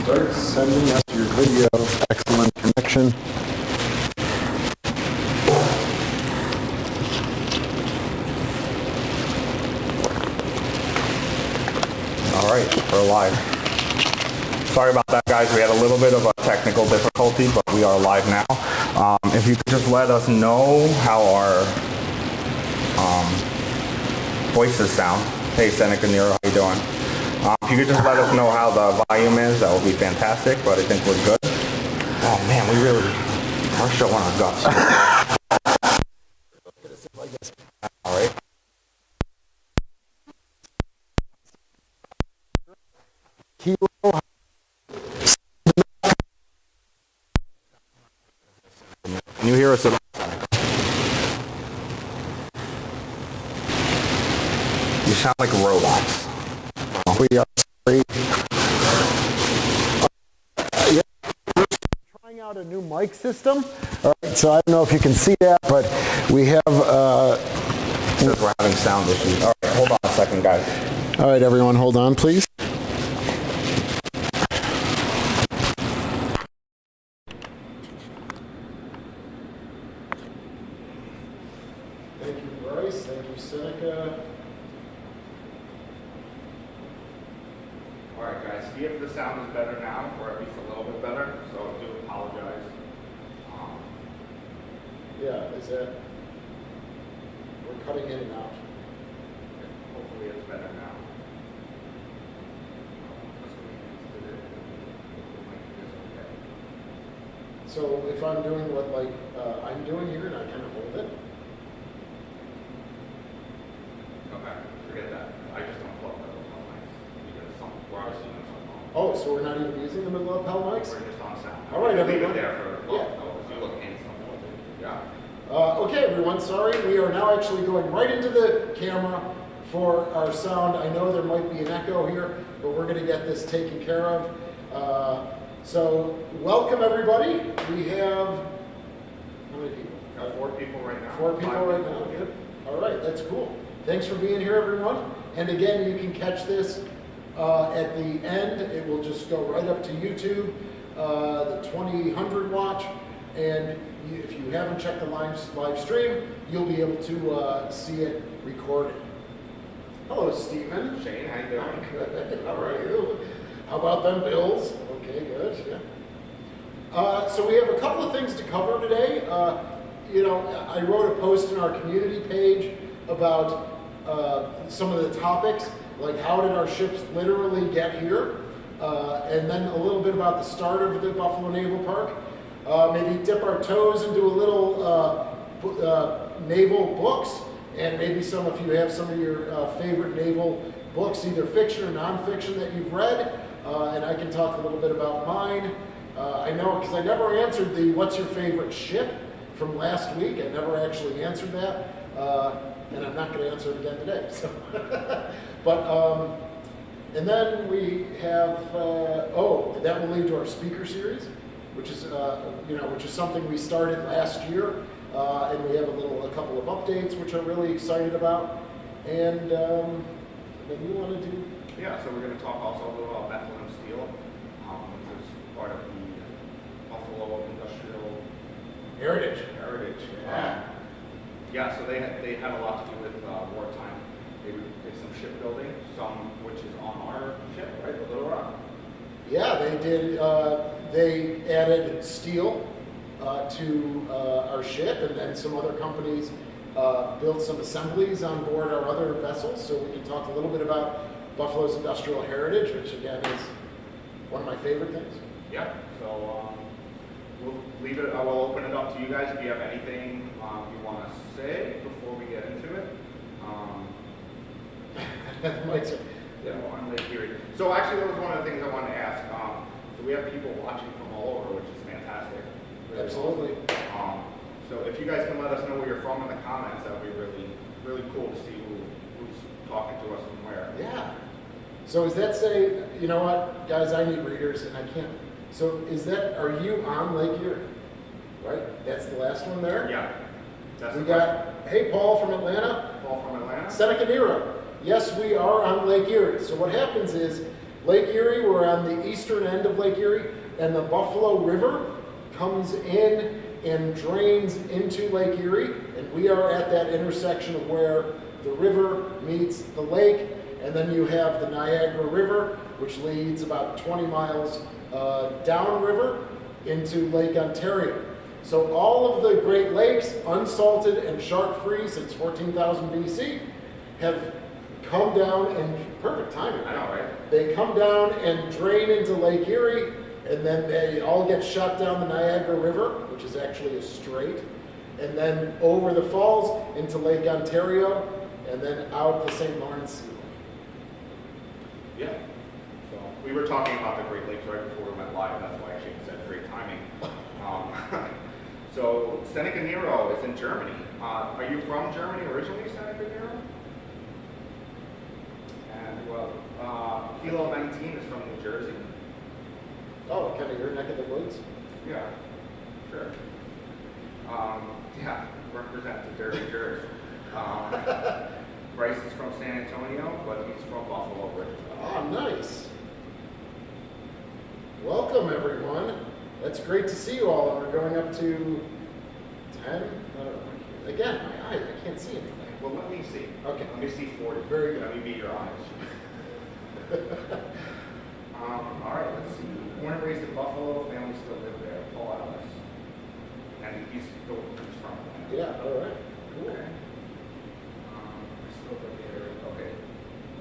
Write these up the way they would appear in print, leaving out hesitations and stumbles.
Start sending us your video. Excellent connection. All right, we're live. Sorry about that, guys. We had a little bit of a technical difficulty, but we are live now. If you could just let us know how our voices sound. Hey, Seneca Nero, how you doing? If you could just let us know how the volume is, that would be fantastic, but I think we're good. Oh man, we really are showing our guts. All right. Kilo. Can you hear us at all? You sound like robots. We are sorry. Yeah. We're trying out a new mic system. All right, so I don't know if you can see that, but we have... It says we're having sound issues. All right, hold on a second, guys. All right, everyone, hold on, please. Thank you, Bryce. Thank you, Seneca. All right, guys, see if the sound is better now, or at least a little bit better. So I do apologize. Yeah, is that... We're cutting in and out. Hopefully it's better now. So if I'm doing what I'm doing here and I kind of hold it. Okay, forget that. I just don't plug those on mics because we're obviously on some phone. Oh, so we're not even using them in lapel mics? We're just on sound. All right, leave everyone. it there for Yeah. you look handsome. Yeah. Okay, everyone, sorry. We are now actually going right into the camera for our sound. I know there might be an echo here, but we're going to get this taken care of. So, welcome everybody. We have, how many people? Got 4 people right now. 4 people right now. Good. All right, that's cool. Thanks for being here, everyone. And again, you can catch this at the end. It will just go right up to YouTube, the 2000 watch. And if you haven't checked the live stream, you'll be able to see it recorded. Hello, Stephen. Shane, how you doing? Good. How are you? How about them Bills? Okay, good. Yeah. So we have a couple of things to cover today. I wrote a post in our community page about some of the topics, like how did our ships literally get here, and then a little bit about the start of the Buffalo Naval Park. Maybe dip our toes into a little naval books, and maybe if you have some of your favorite naval books, either fiction or nonfiction that you've read, and I can talk a little bit about mine. I know, because I never answered the what's your favorite ship from last week. I never actually answered that, and I'm not going to answer it again today. So, and then we have, that will lead to our speaker series, which is something we started last year, and we have a couple of updates which I'm really excited about. And then you want to do? Yeah, so we're going to talk also a little about Bethlehem Steel, which is part of the Buffalo Industrial Heritage. Yeah, so they had a lot to do with wartime. They did some shipbuilding, some which is on our ship, right, the Little Rock. Yeah, they did. They added steel to our ship, and then some other companies built some assemblies on board our other vessels. So we can talk a little bit about Buffalo's industrial heritage, which again is one of my favorite things. Yeah. So we'll leave it. I will open it up to you guys if you have anything you want to say before we get into it. Yeah, well, I'm Lake Erie. So actually, that was one of the things I wanted to ask. So we have people watching from all over, which is fantastic. Really Absolutely. Awesome. So if you guys can let us know where you're from in the comments, that would be really, really cool to see who's talking to us from where. Yeah. So does that say, you know what, guys, I need readers and I can't. So are you on Lake Erie? Right? That's the last one there? Yeah. That's we got, hey, Paul from Atlanta. Paul from Atlanta. Seneca Nero. Yes, we are on Lake Erie. So what happens is, Lake Erie, we're on the eastern end of Lake Erie, and the Buffalo River comes in and drains into Lake Erie, and we are at that intersection of where the river meets the lake, and then you have the Niagara River, which leads about 20 miles downriver into Lake Ontario. So all of the Great Lakes, unsalted and shark-free since 14,000 BC, have come down, and perfect timing. I know, right? They come down and drain into Lake Erie, and then they all get shot down the Niagara River, which is actually a strait, and then over the falls into Lake Ontario, and then out the St. Lawrence Seaway. Yeah. So we were talking about the Great Lakes right before we went live. That's why I actually said great timing. So Seneca Nero is in Germany. Are you from Germany originally, Seneca Nero? And well, Kilo 19 is from New Jersey. Oh, kind of your neck of the woods? Yeah, sure. Yeah, represent the dirty Jersey. Bryce is from San Antonio, but he's from Buffalo originally. Oh, nice. Welcome, everyone. That's great to see you all. And we're going up to 10. I don't know. Again, my eyes, I can't see anything. Well, let me see. Okay. Let me see 40. Very good. Let me be your eyes. All right, let's see. Born and raised in Buffalo, family still live there. Paul Ellis. And he's from there. Yeah, all right. Cool. Okay. Still live there. Okay.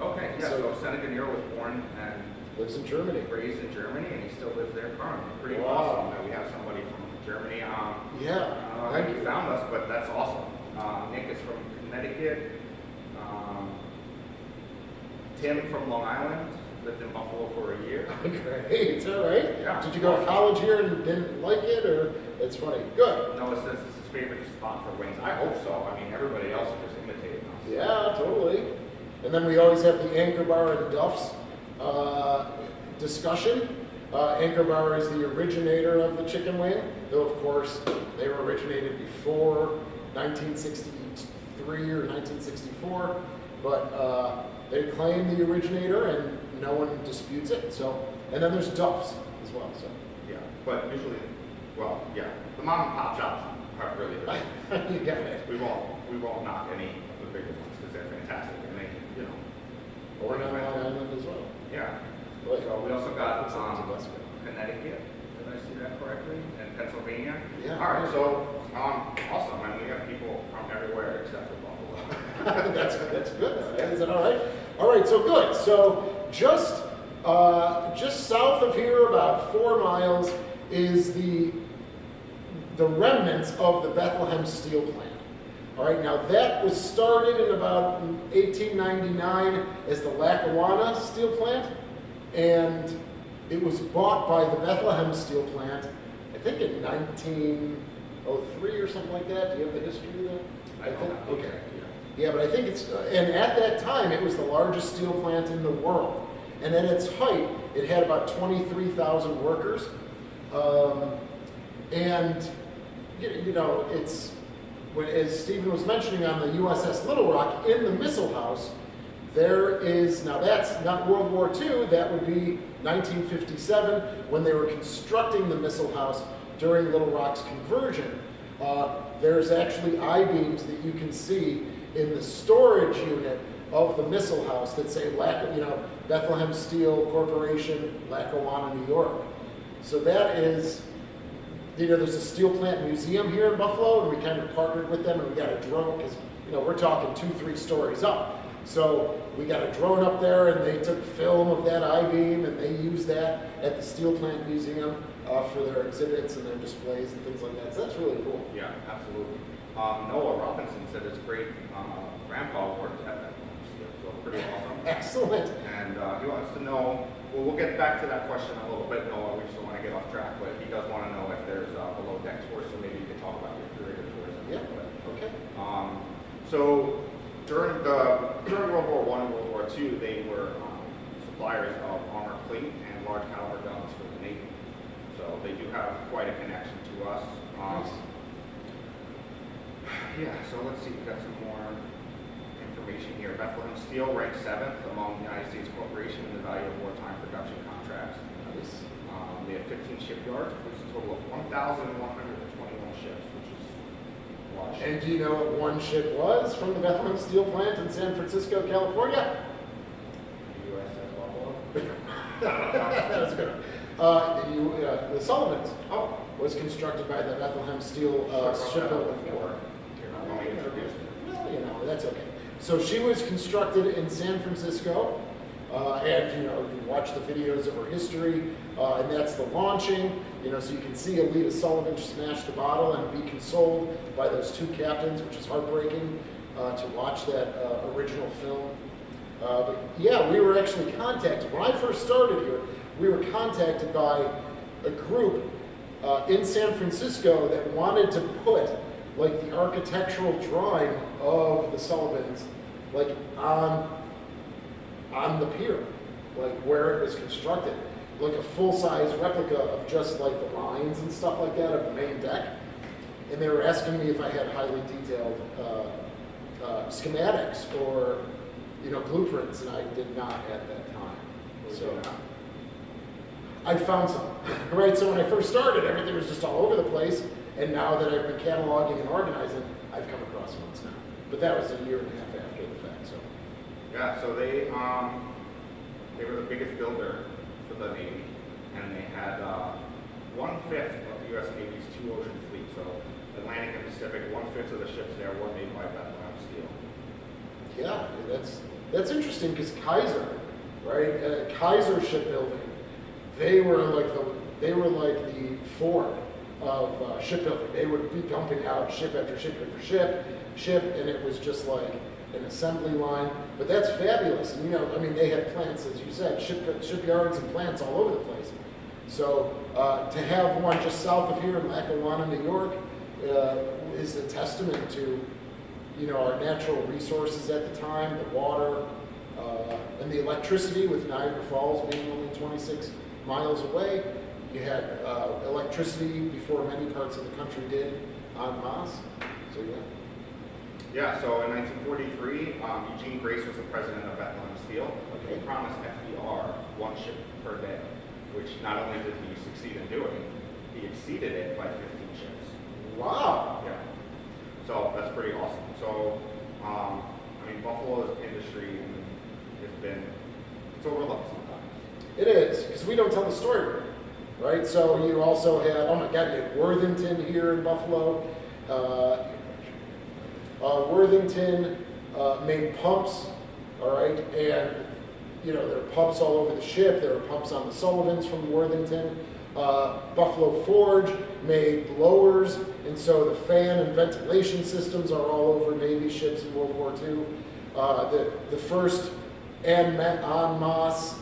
Okay, yeah, so Seneca Nero was born and lives in Germany. Raised in Germany, and he still lives there currently. Pretty Wow. awesome that we have somebody from Germany. Yeah, Thank you found us, but that's awesome. Nick is from Connecticut. Tim from Long Island, lived in Buffalo for a year. Great, all right. Yeah. Did you go to college here and didn't like it, or it's funny? Good. Noah says it's his favorite spot for wings. I hope so. I mean, everybody else is just imitating us. Yeah, totally. And then we always have the Anchor Bar and Duff's discussion. Anchor Bar is the originator of the chicken wing, though of course they were originated before 1963 or 1964, but they claim the originator and no one disputes it. So, and then there's Duff's as well. So Yeah, but usually, well, yeah, the mom and pop shops are really good. you got it. We won't knock any of the bigger ones because they're fantastic and they, you know. Or on Long Island as well. Yeah. Like, So we also got Connecticut. Connecticut. Did I see that correctly? And Pennsylvania. Yeah. All right. So awesome. I mean, we have people from everywhere except for Buffalo. that's good. Is that all right? All right. So good. So just south of here, about 4 miles, is the remnants of the Bethlehem steel plant. All right, now that was started in about 1899 as the Lackawanna steel plant, and it was bought by the Bethlehem steel plant, I think in 1903 or something like that. Do you have the history of that? I don't know. Okay. Yeah, but I think it's, and at that time it was the largest steel plant in the world. And at its height, it had about 23,000 workers. And, you know, it's, as Stephen was mentioning on the USS Little Rock, in the missile house, there is, now that's not World War II, that would be 1957, when they were constructing the missile house during Little Rock's conversion. There's actually I-beams that you can see in the storage unit of the missile house that say, Bethlehem Steel Corporation, Lackawanna, New York. So that is, there's a steel plant museum here in Buffalo, and we kind of partnered with them, and we got a drone, because, we're talking 2-3 stories up. So we got a drone up there, and they took film of that I-beam, and they used that at the steel plant museum for their exhibits and their displays and things like that. So that's really cool. Yeah, absolutely. Noah Robinson said his great grandpa worked at that museum, so pretty awesome. Excellent. And he wants to know, well, we'll get back to that question a little bit, Noah. We just don't want to get off track, but he does want to know if there's below deck tours, so maybe you can talk about your curator tours. Yeah, okay. So during World War I and World War II, they were suppliers of armor plate and large caliber guns for the Navy. So they do have quite a connection to us. Nice. Yeah, so let's see, we got some more information here. Bethlehem Steel ranks 7th among United States corporations in the value of wartime production contracts. Nice. They have 15 shipyards, which is a total of 1,121 ships, which is a lot of ships. And do you know what one ship was from the Bethlehem Steel plant in San Francisco, California? USS Buffalo. That was good. The Sullivans was constructed by the Bethlehem Steel shipbuilding. You're not going to introduce it. Well, you know, that's okay. So she was constructed in San Francisco, and you watch the videos of her history, and that's the launching. So you can see Alita Sullivan smash the bottle and be consoled by those two captains, which is heartbreaking to watch that original film. But yeah, we were actually contacted. When I first started here, we were contacted by a group in San Francisco that wanted to put like the architectural drawing of the Sullivans like on the pier, like where it was constructed, like a full-size replica of just like the lines and stuff like that of the main deck. And they were asking me if I had highly detailed schematics or blueprints, and I did not at that time. So I found some, right? So when I first started, everything was just all over the place, and now that I've been cataloging and organizing, I've come across ones now. But that was a year and a half after the fact. So yeah, so they were the biggest builder for the Navy, and they had 1/5 of the U.S. Navy's 2 ocean fleet. So Atlantic and Pacific, 1/5 of the ships there were made by Bethlehem Steel. Yeah, that's interesting because Kaiser, right? Kaiser Shipbuilding, they were like the Ford of shipbuilding. They would be dumping out ship after ship after ship, and it was just like an assembly line. But that's fabulous. And they had plants, as you said, shipyards and plants all over the place. So to have one just south of here in Lackawanna, New York, is a testament to our natural resources at the time, the water, and the electricity, with Niagara Falls being only 26 miles away. You had electricity before many parts of the country did en masse. So yeah. Yeah, so in 1943, Eugene Grace was the president of Bethlehem Steel. Okay. He promised FDR 1 ship per day, which not only did he succeed in doing, he exceeded it by 15 ships. Wow. Yeah. So that's pretty awesome. So, Buffalo's industry it's overlooked sometimes. It is, because we don't tell the story, right? So you also had, oh my God, you had Worthington here in Buffalo. Worthington made pumps, all right? And, there are pumps all over the ship. There are pumps on the Sullivans from Worthington. Buffalo Forge made blowers, and so the fan and ventilation systems are all over Navy ships in World War II. The first en masse.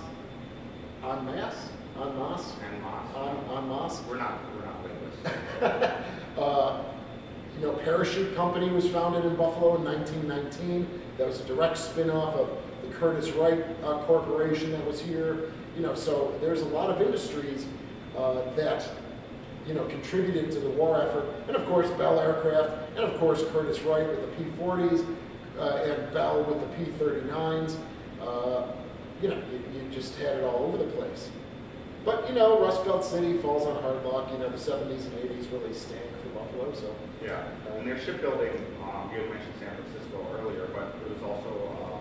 We're not linguists. Parachute Company was founded in Buffalo in 1919. That was a direct spin-off of the Curtiss Wright Corporation that was here. So there's a lot of industries that contributed to the war effort, and of course Bell Aircraft, and of course Curtiss Wright with the P-40s, and Bell with the P-39s. You just had it all over the place. But Rust Belt City falls on hard luck. The 70s and 80s really stank for Buffalo. So yeah, and their shipbuilding, you had mentioned San Francisco earlier, but it was also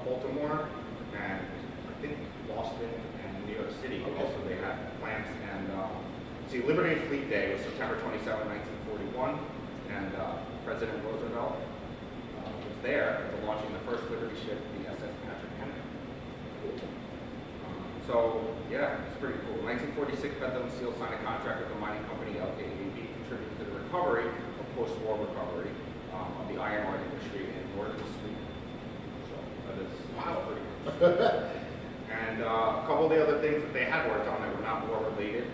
Baltimore and I think Boston and New York City. Okay. Also, they had plants. And Liberty Fleet Day was September 27, 1941, and President Roosevelt was there launching the first Liberty ship, the SS Patrick Henry. So yeah, it's pretty cool. 1946, Bethlehem Steel signed a contract with the mining company LKAB, contributing to the recovery of post-war recovery of the iron ore industry in northern Sweden. So that is pretty cool. And a couple of the other things that they had worked on that were not war related.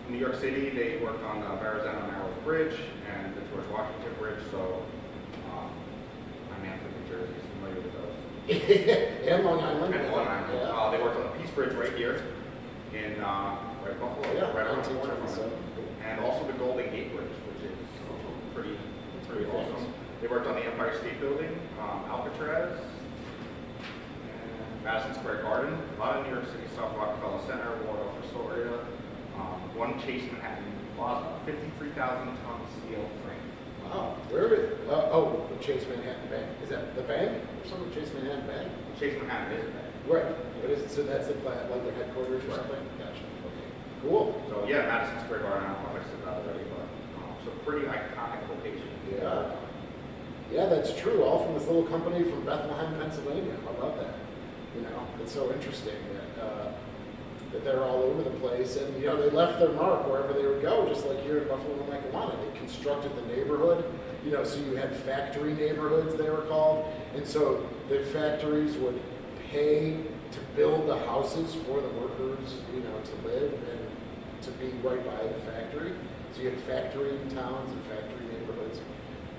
In New York City, they worked on the Verrazano-Narrows Bridge and the George Washington Bridge. So I'm Manfred, New Jersey, is familiar with those. And Long Island. And Long Island. Yeah. They worked on the Peace Bridge right here in right Buffalo, Yeah, right around the corner from 1927. it. And also the Golden Gate Bridge, which is pretty awesome. They worked on the Empire State Building, Alcatraz, and Madison Square Garden, a lot of New York City stuff, Rockefeller Center, Waldorf Astoria, one Chase Manhattan Plaza, 53,000 ton steel frame. Wow, where is it? Oh, the Chase Manhattan Bank. Is that the bank or something? Chase Manhattan Bank? Chase Manhattan is a bank. Right. But is it, so that's the plant, like the headquarters or something? Gotcha. Okay. Cool. So yeah, Madison Square Garden, I don't know if I said that already, but so pretty iconic location. Yeah. Yeah, that's true. All from this little company from Bethlehem, Pennsylvania. I love that. You know, it's so interesting that that they're all over the place, and you know they left their mark wherever they would go. Just like here in Buffalo and Lackawanna, they constructed the neighborhood. You know, so you had factory neighborhoods, they were called, and so the factories would pay to build the houses for the workers, you know, to live and to be right by the factory. So you had factory towns and factory neighborhoods.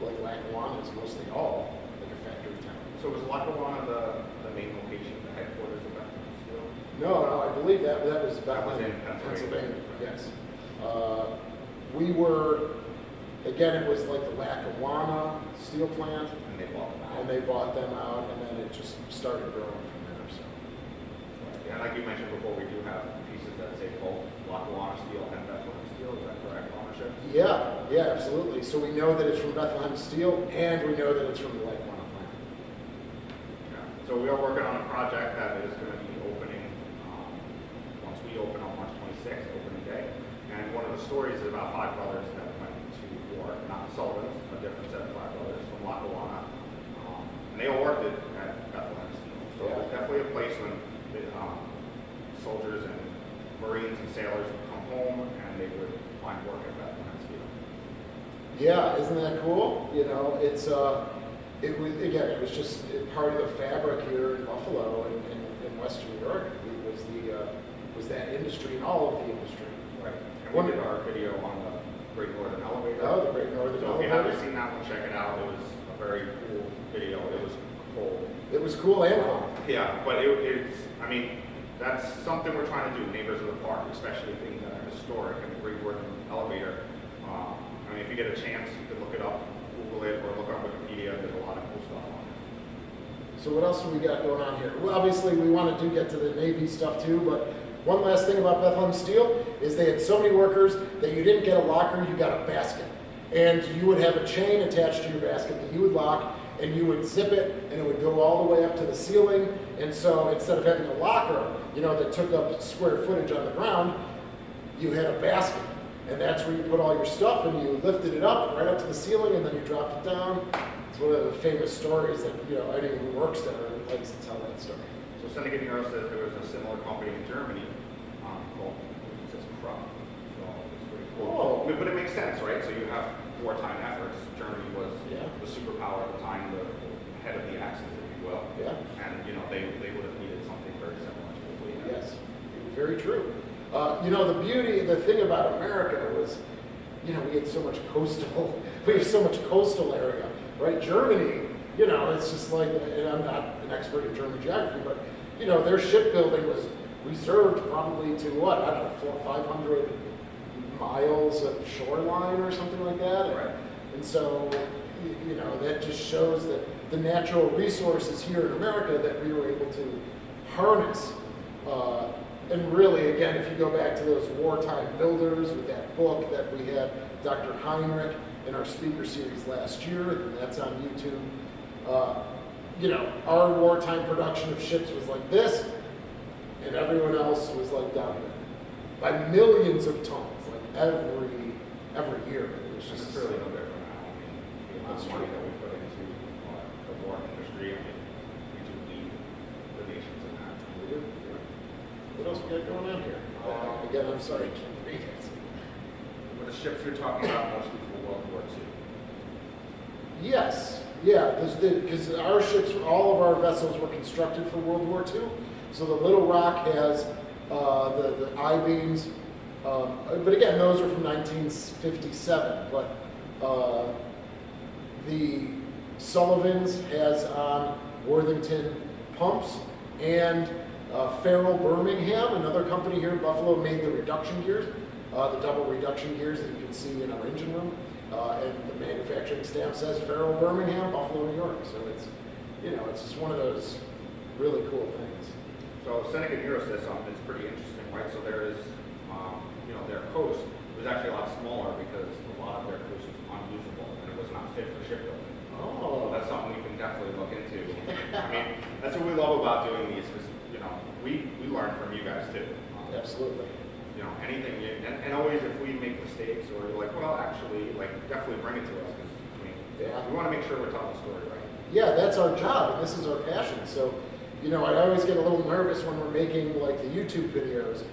Like Lackawanna is mostly all like a factory town. So was Lackawanna the main location, the headquarters of Bethlehem Steel? No, I believe that was That was in Pennsylvania. Yes. We were, again, it was like the Lackawanna steel plant, And they bought them out. and they bought them out, and then it just started growing from there. So. Yeah, like you mentioned before, we do have pieces that say both Lackawanna Steel and Bethlehem Steel. Is that correct, ownership? Yeah, yeah, absolutely. So we know that it's from Bethlehem Steel, and we know that it's from the Lackawanna plant. Yeah. So we are working on a project that is going to be opening once we open on March 26th, opening day. And one of the stories is about five brothers that went to war, not Sullivan's, a different set of five brothers from Lackawanna. And they all worked at Bethlehem Steel. So it was definitely a place when the, soldiers and Marines and sailors would come home and they would find work at Bethlehem Steel. Yeah, isn't that cool? You know, it was just part of the fabric here in Buffalo and in Western New York. It was that industry and all of the industry. Right. And we did our video on the Great Northern Elevator. Oh, the Great Northern So if you Elevator. haven't seen that one, check it out. It was a very cool video. It was cool. It was cool and cool. Yeah, but it's, I mean, that's something we're trying to do, neighbors of the park, especially things that are historic, and the Great Northern Elevator. I mean, if you get a chance, you can look it up, Google it, or look on Wikipedia. There's a lot of cool stuff on it. So what else do we got going on here? Well, obviously we want to get to the Navy stuff too, but one last thing about Bethlehem Steel is they had so many workers that you didn't get a locker, you got a basket. And you would have a chain attached to your basket that you would lock, and you would zip it, and it would go all the way up to the ceiling. And so instead of having a locker, you know, that took up square footage on the ground, you had a basket. And that's where you put all your stuff, and you lifted it up right up to the ceiling, and then you dropped it down. It's one of the famous stories that, you know, anyone who works there likes to tell that story. So Seneca Nero says there was a similar company in Germany called, it says Krupp. So it's pretty cool. Oh. But it makes sense, right? So you have wartime efforts. Germany was Yeah. the superpower at the time, the head of the Axis, if you will. Yeah. And, you know, they would have needed something very similar to what we have. Yes, very true. You know, the thing about America was, you know, we had so much we have so much coastal area, right? Germany, you know, it's just like, and I'm not an expert in German geography, but, you know, their shipbuilding was reserved probably to what, I don't know, 400 or 500 miles of shoreline or something like that. Right. And so, you know, that just shows that the natural resources here in America that we were able to harness. And really, again, if you go back to those wartime builders with that book that we had Dr. Heinrich in our speaker series last year, and that's on YouTube. You know, our wartime production of ships was like this, and everyone else was like down there. By millions of tons, like every year. It was It's just really no different now. I mean, the amount of money that we put into the war industry, I mean, we do lead the nations in that. We do. What else we got going on here? Again, I'm sorry, I can't read it. But the ships you're talking about mostly for World War II. Yes, yeah, because our ships, all of our vessels were constructed for World War II. So the Little Rock has the I-beams, but again, those are from 1957. But the Sullivan's has on Worthington pumps, and Farrell Birmingham, another company here in Buffalo, made the reduction gears, the double reduction gears that you can see in our engine room. And the manufacturing stamp says Farrell, Birmingham, Buffalo, New York. So it's, it's just one of those really cool things. So Seneca Nero says something that's pretty interesting, right? So there is, their coast was actually a lot smaller because a lot of their coast was unusable and it was not fit for shipbuilding. Oh. So that's something we can definitely look into. I mean, that's what we love about doing these because, we learn from you guys too. Absolutely. Anything, and always if we make mistakes or you're like, well, actually, definitely bring it to us because, we want to make sure we're telling the story right. Yeah, that's our job, and this is our passion. So, I always get a little nervous when we're making the YouTube videos,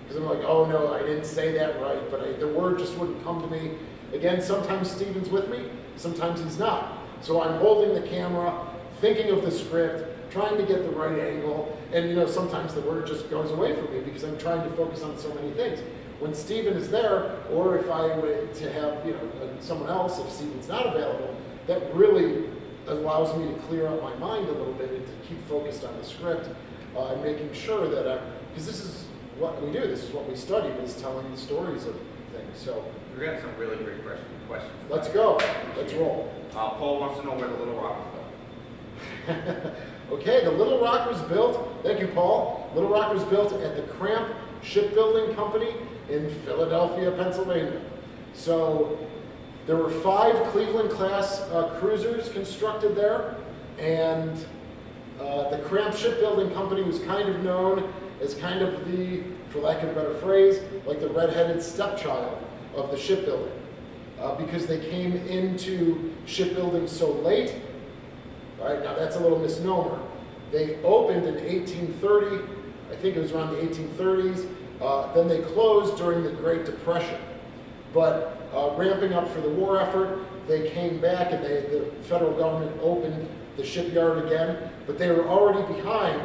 because I'm like, oh no, I didn't say that right, but the word just wouldn't come to me. Again, sometimes Steven's with me, sometimes he's not. So I'm holding the camera, thinking of the script, trying to get the right angle, and sometimes the word just goes away from me because I'm trying to focus on so many things. When Steven is there, or if I were to have someone else, if Steven's not available, that really allows me to clear up my mind a little bit and to keep focused on the script and making sure that because this is what we do, this is what we study, is telling the stories of things. So we're getting some really great questions. Let's go. Let's roll. Paul wants to know where the Little Rock was built. Okay, the Little Rock was built, thank you, Paul. Little Rock was built at the Cramp Shipbuilding Company in Philadelphia, Pennsylvania. So there were 5 Cleveland-class cruisers constructed there, and the Cramp Shipbuilding Company was kind of known as kind of the, for lack of a better phrase, like the red-headed stepchild of the shipbuilding, because they came into shipbuilding so late. All right, now that's a little misnomer. They opened in 1830, I think it was around the 1830s, then they closed during the Great Depression. But ramping up for the war effort, they came back and the federal government opened the shipyard again, but they were already behind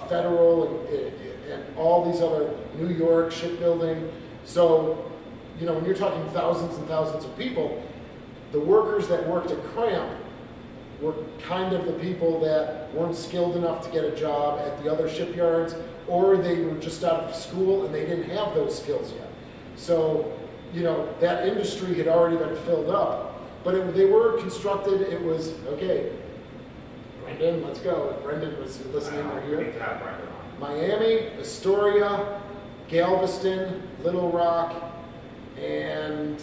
Federal and all these other New York shipbuilding. So, when you're talking thousands and thousands of people, the workers that worked at Cramp were kind of the people that weren't skilled enough to get a job at the other shipyards, or they were just out of school and they didn't have those skills yet. So, that industry had already been filled up, but they were constructed. It was, okay, Brendan, let's go. If Brendan was listening right here. Miami, Astoria, Galveston, Little Rock, and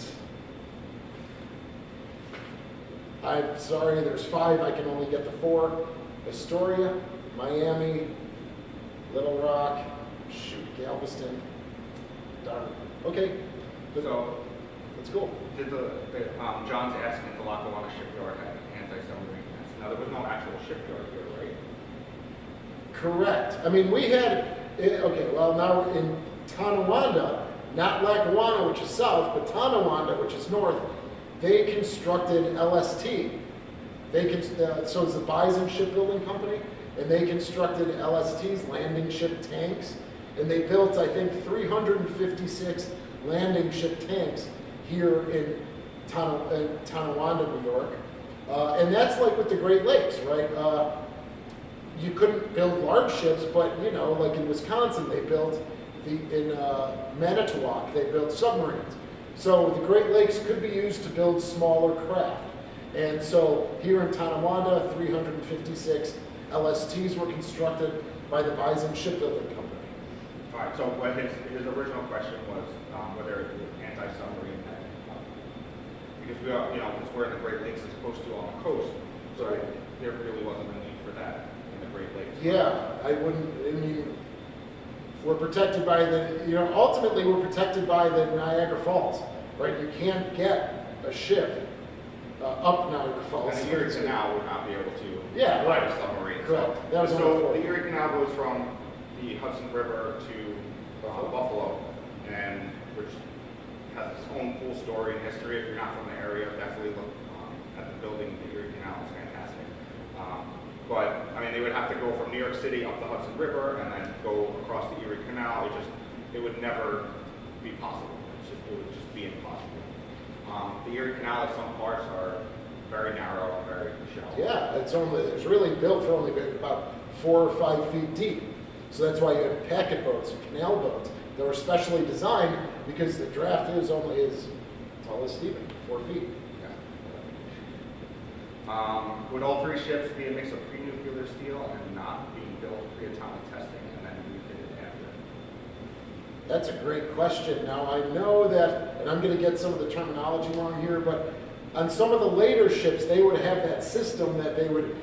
I'm sorry, there's 5, I can only get the 4. Astoria, Miami, Little Rock, Galveston, darn. Okay, good. So, that's cool. Did John's asking if the Lackawanna shipyard had anti-submarine nets. Now, there was no actual shipyard here, right? Correct. I mean, we had, okay, well, now in Tonawanda, not Lackawanna, which is south, but Tonawanda, which is north, they constructed LST. So it's the Bison Shipbuilding Company, and they constructed LSTs, landing ship tanks, and they built, I think, 356 landing ship tanks here in Tonawanda, New York. And that's like with the Great Lakes, right? You couldn't build large ships, but, like in Wisconsin, they built, in Manitowoc, they built submarines. So the Great Lakes could be used to build smaller craft. And so here in Tonawanda, 356 LSTs were constructed by the Bison Shipbuilding Company. All right, so what his original question was whether it was anti-submarine net. Because we are, because we're in the Great Lakes as opposed to on the coast, so right. There really wasn't a need for that in the Great Lakes. Yeah, I mean, we're protected by ultimately we're protected by the Niagara Falls, right? You can't get a ship up Niagara Falls. And the Erie Canal would not be able to fly a submarine. Correct. So the Erie Canal goes from the Hudson River to Buffalo, and which has its own cool story and history. If you're not from the area, definitely look at the building. The Erie Canal is fantastic. But I mean, they would have to go from New York City up the Hudson River and then go across the Erie Canal. It would never be possible. It would just be impossible. The Erie Canal at some parts are very narrow and very shallow. Yeah, it's really built for only about 4 or 5 feet deep. So that's why you have packet boats and canal boats that were specially designed because the draft is only as tall as Stephen, 4 feet. Would all three ships be a mix of pre-nuclear steel and not being built pre-atomic testing and then refitted after? That's a great question. Now I know that, and I'm going to get some of the terminology wrong here, but on some of the later ships, they would have that system that they would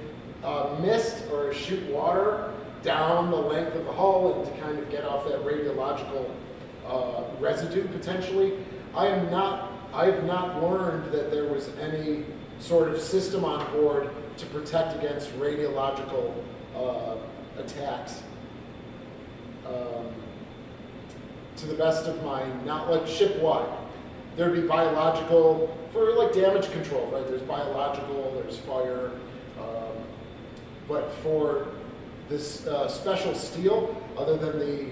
mist or shoot water down the length of the hull and to kind of get off that radiological residue potentially. I have not learned that there was any sort of system on board to protect against radiological attacks. To the best of my, not like ship-wide. There'd be biological, for like damage control, right? There's biological, there's fire. But for this special steel, other than the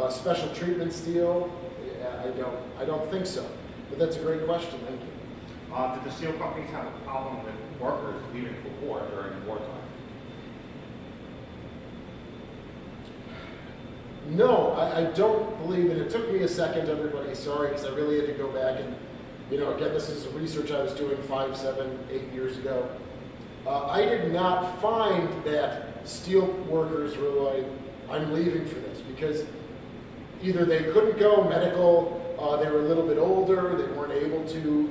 special treatment steel, I don't think so. But that's a great question, thank you. Did the steel companies have a problem with workers leaving for war during wartime? No, I don't believe it. It took me a second, everybody, sorry, because I really had to go back and, again, this is research I was doing 5, 7, 8 years ago. I did not find that steel workers were like, I'm leaving for this, because either they couldn't go, medical, they were a little bit older, they weren't able to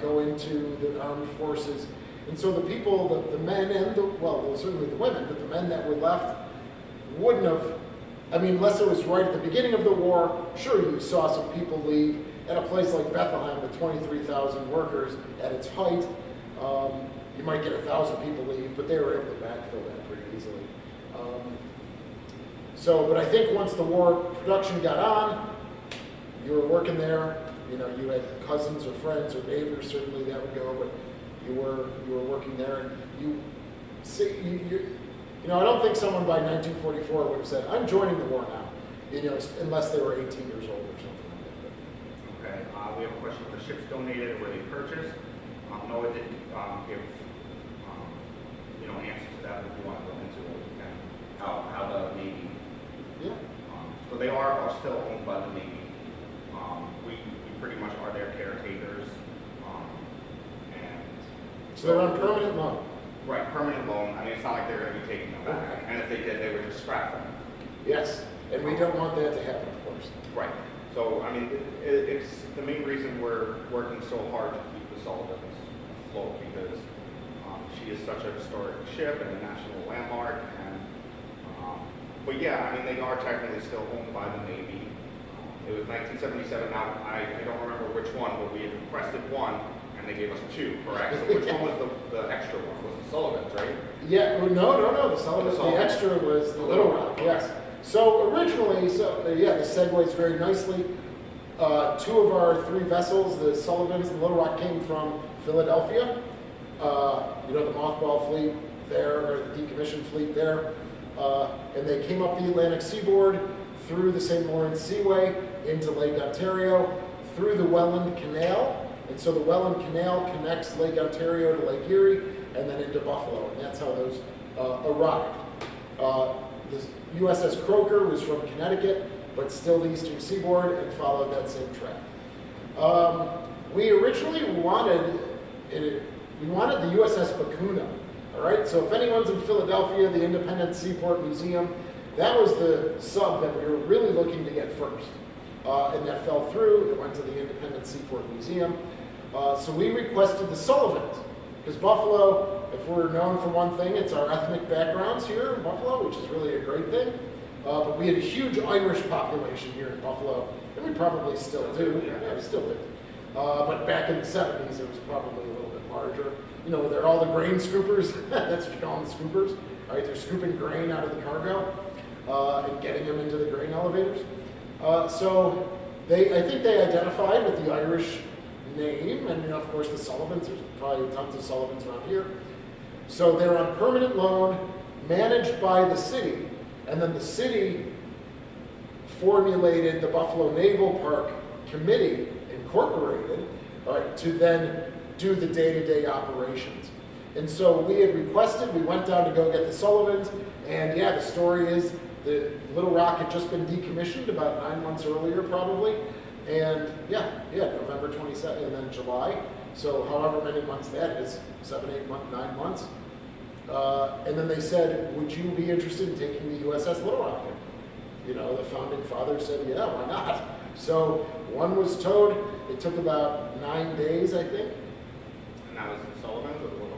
go into the armed forces. And so the people, the men and certainly the women, but the men that were left wouldn't have, unless it was right at the beginning of the war, sure, you saw some people leave. At a place like Bethlehem with 23,000 workers at its height, you might get 1,000 people leave, but they were able to backfill that pretty easily. But I think once the war production got on, you were working there, you had cousins or friends or neighbors certainly that would go, but you were working there, and you see, I don't think someone by 1944 would have said, I'm joining the war now, unless they were 18 years old or something like that. Okay, we have a question. Were the ships donated or were they purchased? No, it didn't give, answers to that if you want to go into it, and how the Navy. Yeah. So they are still owned by the Navy. We pretty much are their caretakers. And so they're on permanent loan. Right, permanent loan. It's not like they're going to be taking them back. Okay. And if they did, they would just scrap them. Yes, and we don't want that to happen, of course. Right. So, it's the main reason we're working so hard to keep the Sullivans afloat, because she is such a historic ship and a national landmark. And but yeah, they are technically still owned by the Navy. It was 1977. Now, I don't remember which one, but we had requested one, and they gave us 2, correct? So which one was the extra one? Was the Sullivans, right? Yeah, no, the Sullivans, the extra was the Little Rock, yes. So originally, this segues very nicely. 2 of our 3 vessels, the Sullivans and Little Rock, came from Philadelphia. The mothball fleet there, or the decommissioned fleet there. And they came up the Atlantic seaboard, through the St. Lawrence Seaway, into Lake Ontario, through the Welland Canal. And so the Welland Canal connects Lake Ontario to Lake Erie, and then into Buffalo, and that's how those arrived. The USS Croker was from Connecticut, but still the eastern seaboard, and followed that same track. We originally wanted the USS Bakuna. All right, so if anyone's in Philadelphia, the Independent Seaport Museum, that was the sub that we were really looking to get first. And that fell through. It went to the Independent Seaport Museum. So we requested the Sullivans, because Buffalo, if we're known for one thing, it's our ethnic backgrounds here in Buffalo, which is really a great thing. But we had a huge Irish population here in Buffalo, and we probably still do. Yeah, we still do. But back in the 70s, it was probably a little bit larger. They're all the grain scoopers. That's what you call them, scoopers. Right? They're scooping grain out of the cargo and getting them into the grain elevators. So I think they identified with the Irish name, and of course the Sullivans. There's probably tons of Sullivans around here. So they're on permanent loan, managed by the city, and then the city formulated the Buffalo Naval Park Committee, Incorporated, to then do the day-to-day operations. And so we had requested, we went down to go get the Sullivans, and yeah, the story is the Little Rock had just been decommissioned about 9 months earlier probably, And November 22nd, and then July. So however many months that is, 7, 8 months, 9 months. And then they said, would you be interested in taking the USS Little Rock? You know, the founding fathers said, yeah, why not? So one was towed. It took about 9 days, I think. And that was the Sullivans or the Little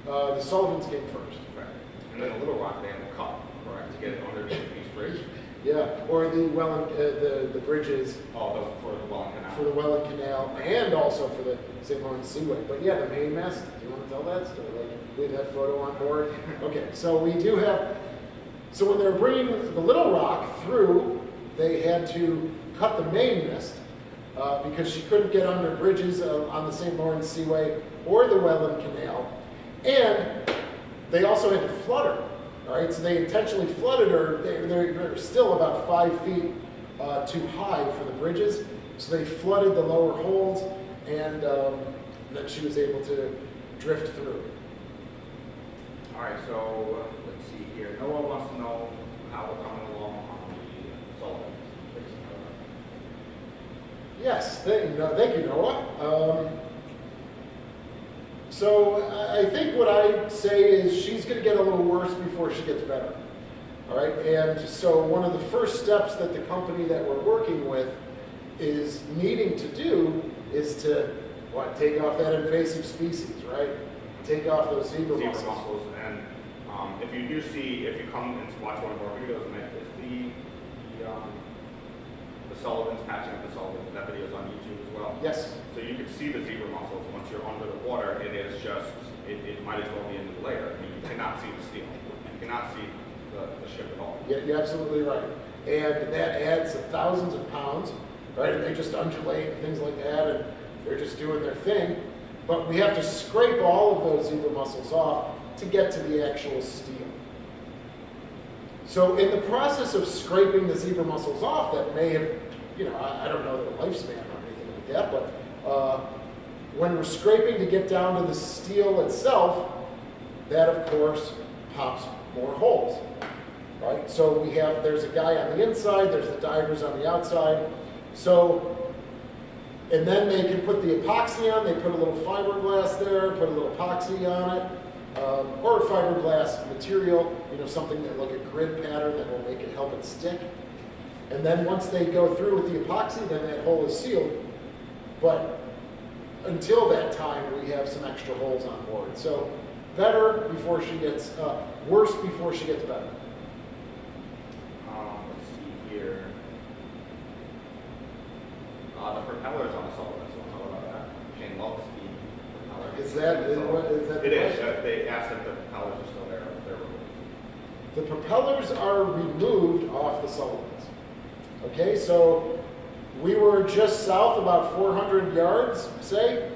Rock? The Sullivans came first. Right. And then the Little Rock, they had to cut, correct, to get it underneath the East Bridge? Yeah, or the bridges. Oh, those for the Welland Canal. For the Welland Canal, and also for the St. Lawrence Seaway. But yeah, the mainmast, do you want to tell that story? Like, we had that photo on board. Okay, so we do have, so when they were bringing the Little Rock through, they had to cut the mainmast because she couldn't get under bridges on the St. Lawrence Seaway or the Welland Canal. And they also had to flood her. All right, so they intentionally flooded her. They're still about 5 feet too high for the bridges. So they flooded the lower holds, and then she was able to drift through. All right, so let's see here. Noah wants to know how we're coming along on the Sullivans. Yes, thank you, Noah. So I think what I say is she's going to get a little worse before she gets better. All right, and so one of the first steps that the company that we're working with is needing to do is to, take off that invasive species, right? Take off those zebra mussels. And if you come and watch one of our videos, and it's the Sullivans, patching up the Sullivans, that video is on YouTube as well. Yes. So you can see the zebra mussels once you're under the water. It is just, it might as well be in the layer. I mean, you cannot see the steel. You cannot see the ship at all. Yeah, you're absolutely right. And that adds thousands of pounds, right? And they just undulate and things like that, and they're just doing their thing. But we have to scrape all of those zebra mussels off to get to the actual steel. So in the process of scraping the zebra mussels off, that may have, I don't know their lifespan or anything like that, but when we're scraping to get down to the steel itself, that of course pops more holes, right? So there's a guy on the inside, there's the divers on the outside. So, and then they can put the epoxy on, they put a little fiberglass there, put a little epoxy on it, or fiberglass material, something that like a grid pattern that will make it help it stick. And then once they go through with the epoxy, then that hole is sealed. But until that time, we have some extra holes on board. So better before she gets, worse before she gets better. Let's see here. The propellers on the Sullivans, so we'll talk about that. Shane loves the propeller. Is that it is. They asked if the propellers are still there. They're removed. The propellers are removed off the Sullivans. Okay, so we were just south about 400 yards, say. In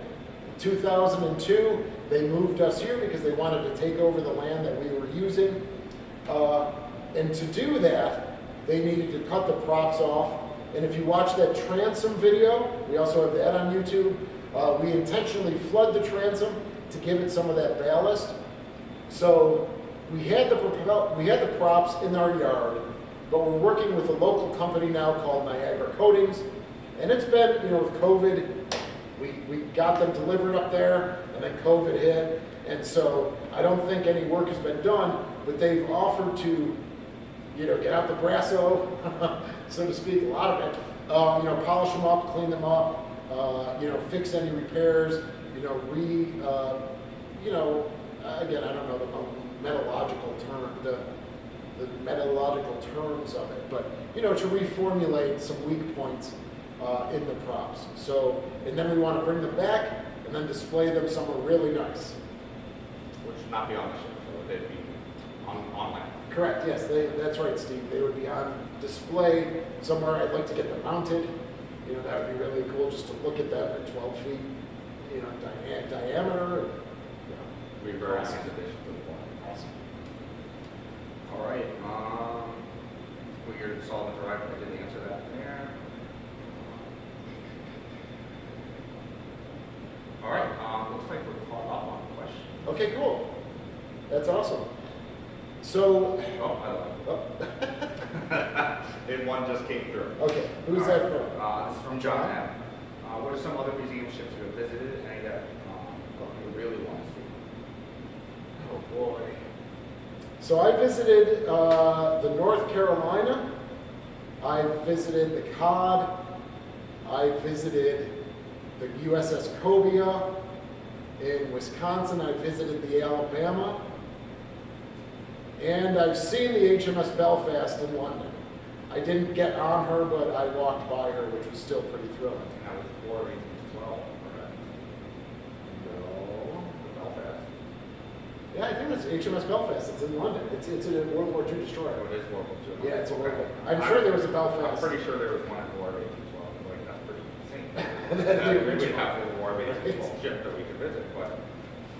2002, they moved us here because they wanted to take over the land that we were using. And to do that, they needed to cut the props off. And if you watch that transom video, we also have that on YouTube, we intentionally flood the transom to give it some of that ballast. So we had the props in our yard, but we're working with a local company now called Niagara Coatings. And it's been, with COVID, we got them delivered up there, and then COVID hit. And so I don't think any work has been done, but they've offered to, get out the brasso, so to speak, a lot of it, polish them up, clean them up, fix any repairs, again, I don't know the metallurgical terms of it, but, to reformulate some weak points in the props. So, and then we want to bring them back and then display them somewhere really nice. Which would not be on the ship, so they'd be on land. Correct, yes, that's right, Steve. They would be on display somewhere. I'd like to get them mounted. That would be really cool just to look at them at 12 feet, diameter. Be very nice addition to the point. Awesome. All right. We hear the Sullivans arrived. I didn't answer that there. All right. Looks like we're caught up on questions. Okay, cool. That's awesome. So, I love it. And one just came through. Okay, who's that from? This is from John M. What are some other museum ships you have visited and that you really want to see? Oh boy. So I visited the North Carolina. I visited the Cod. I visited the USS Cobia in Wisconsin. I visited the Alabama. And I've seen the HMS Belfast in London. I didn't get on her, but I walked by her, which was still pretty thrilling. And that was War Reasons 12, correct? No. Belfast. Yeah, I think it's HMS Belfast. It's in London. It's a World War II destroyer. Oh, it is World War II. Yeah, it's a World War. I'm sure there was a Belfast. I'm pretty sure there was one at War Reasons 12. Like, that's pretty insane. That's the we would original. have a War Reasons 12 ship that we could visit, but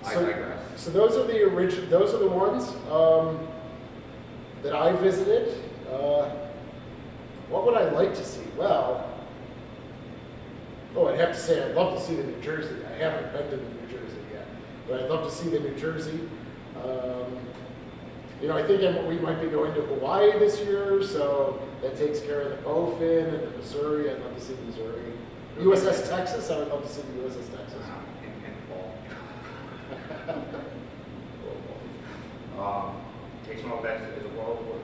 I So, digress. so those are the original. Those are the ones that I visited. What would I like to see? Well, I'd have to say I'd love to see the New Jersey. I haven't been to the New Jersey yet, but I'd love to see the New Jersey. I think we might be going to Hawaii this year, so that takes care of the Bowfin and the Missouri. I'd love to see the Missouri. USS Texas, I would love to see the USS Texas. In fall. HMS Belfast is a World War.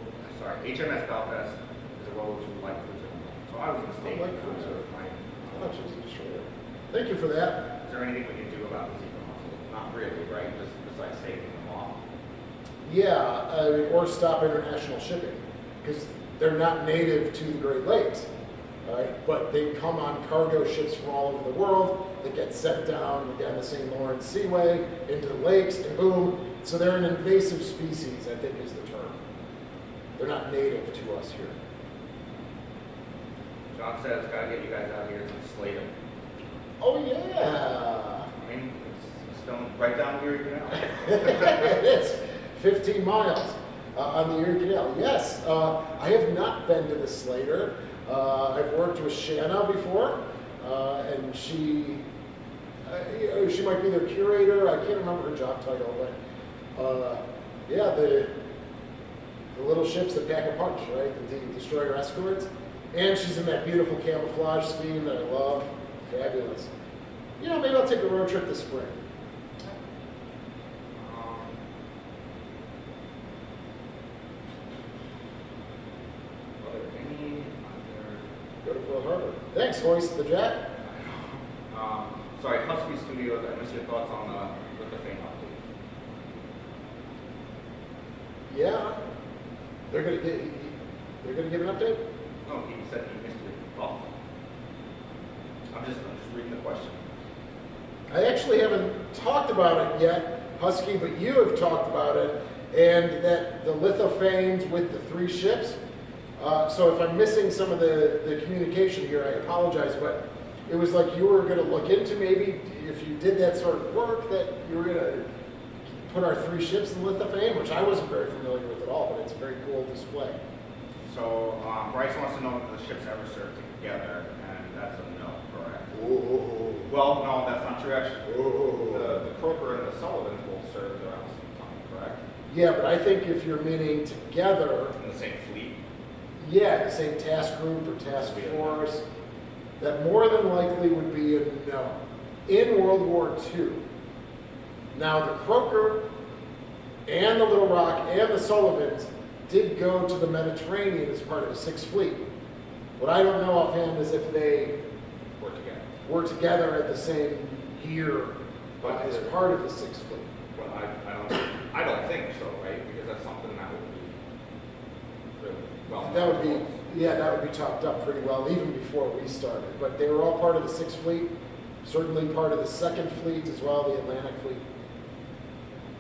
HMS Belfast is a World War II light cruiser. So I was mistaken. Light cruiser. Is Oh, she's a destroyer. Thank you for that. there anything we can do about these eco-muscles? Not really, right? Just besides taking them off. Yeah, or stop international shipping, because they're not native to the Great Lakes, right? But they come on cargo ships from all over the world that get sent down the St. Lawrence Seaway into the lakes, and boom. So they're an invasive species, I think is the term. They're not native to us here. John says, gotta get you guys out here to slate them. Oh yeah! I mean, it's going right down Erie Canal. It is 15 miles on the Erie Canal. Yes, I have not been to the Slater. I've worked with Shanna before, and she might be their curator. I can't remember her job title, but yeah, the little ships that pack a punch, right? The destroyer escorts. And she's in that beautiful camouflage scheme that I love. Fabulous. Maybe I'll take a road trip this spring. Go to Pearl Harbor. Thanks, Hoist the Jet. Sorry, Husky Studios, I missed your thoughts on the Bethlehem update. Yeah. They're gonna give an update? No, he said he missed your thoughts. I'm just reading the question. I actually haven't talked about it yet, Husky, but you have talked about it, and that the lithophanes with the 3 ships. So if I'm missing some of the communication here, I apologize, but it was like you were going to look into maybe if you did that sort of work that you were going to put our 3 ships in lithophane, which I wasn't very familiar with at all, but it's a very cool display. So Bryce wants to know if the ships ever served together, and that's a no, correct? Ooh. Well, no, that's not true actually. Ooh. The Croker and the Sullivans will serve around the same time, correct? Yeah, but I think if you're meaning together, In the same fleet? yeah, the same task group or task force, that more than likely would be a no. In World War II, now the Croker and the Little Rock and the Sullivans did go to the Mediterranean as part of the 6th Fleet. What I don't know offhand is if they were together at the same year as part of the 6th Fleet. Well, I don't think so, right? Because that's something that would be really well. That would be, yeah, that would be chopped up pretty well even before we started. But they were all part of the 6th Fleet, certainly part of the 2nd Fleet as well, the Atlantic Fleet.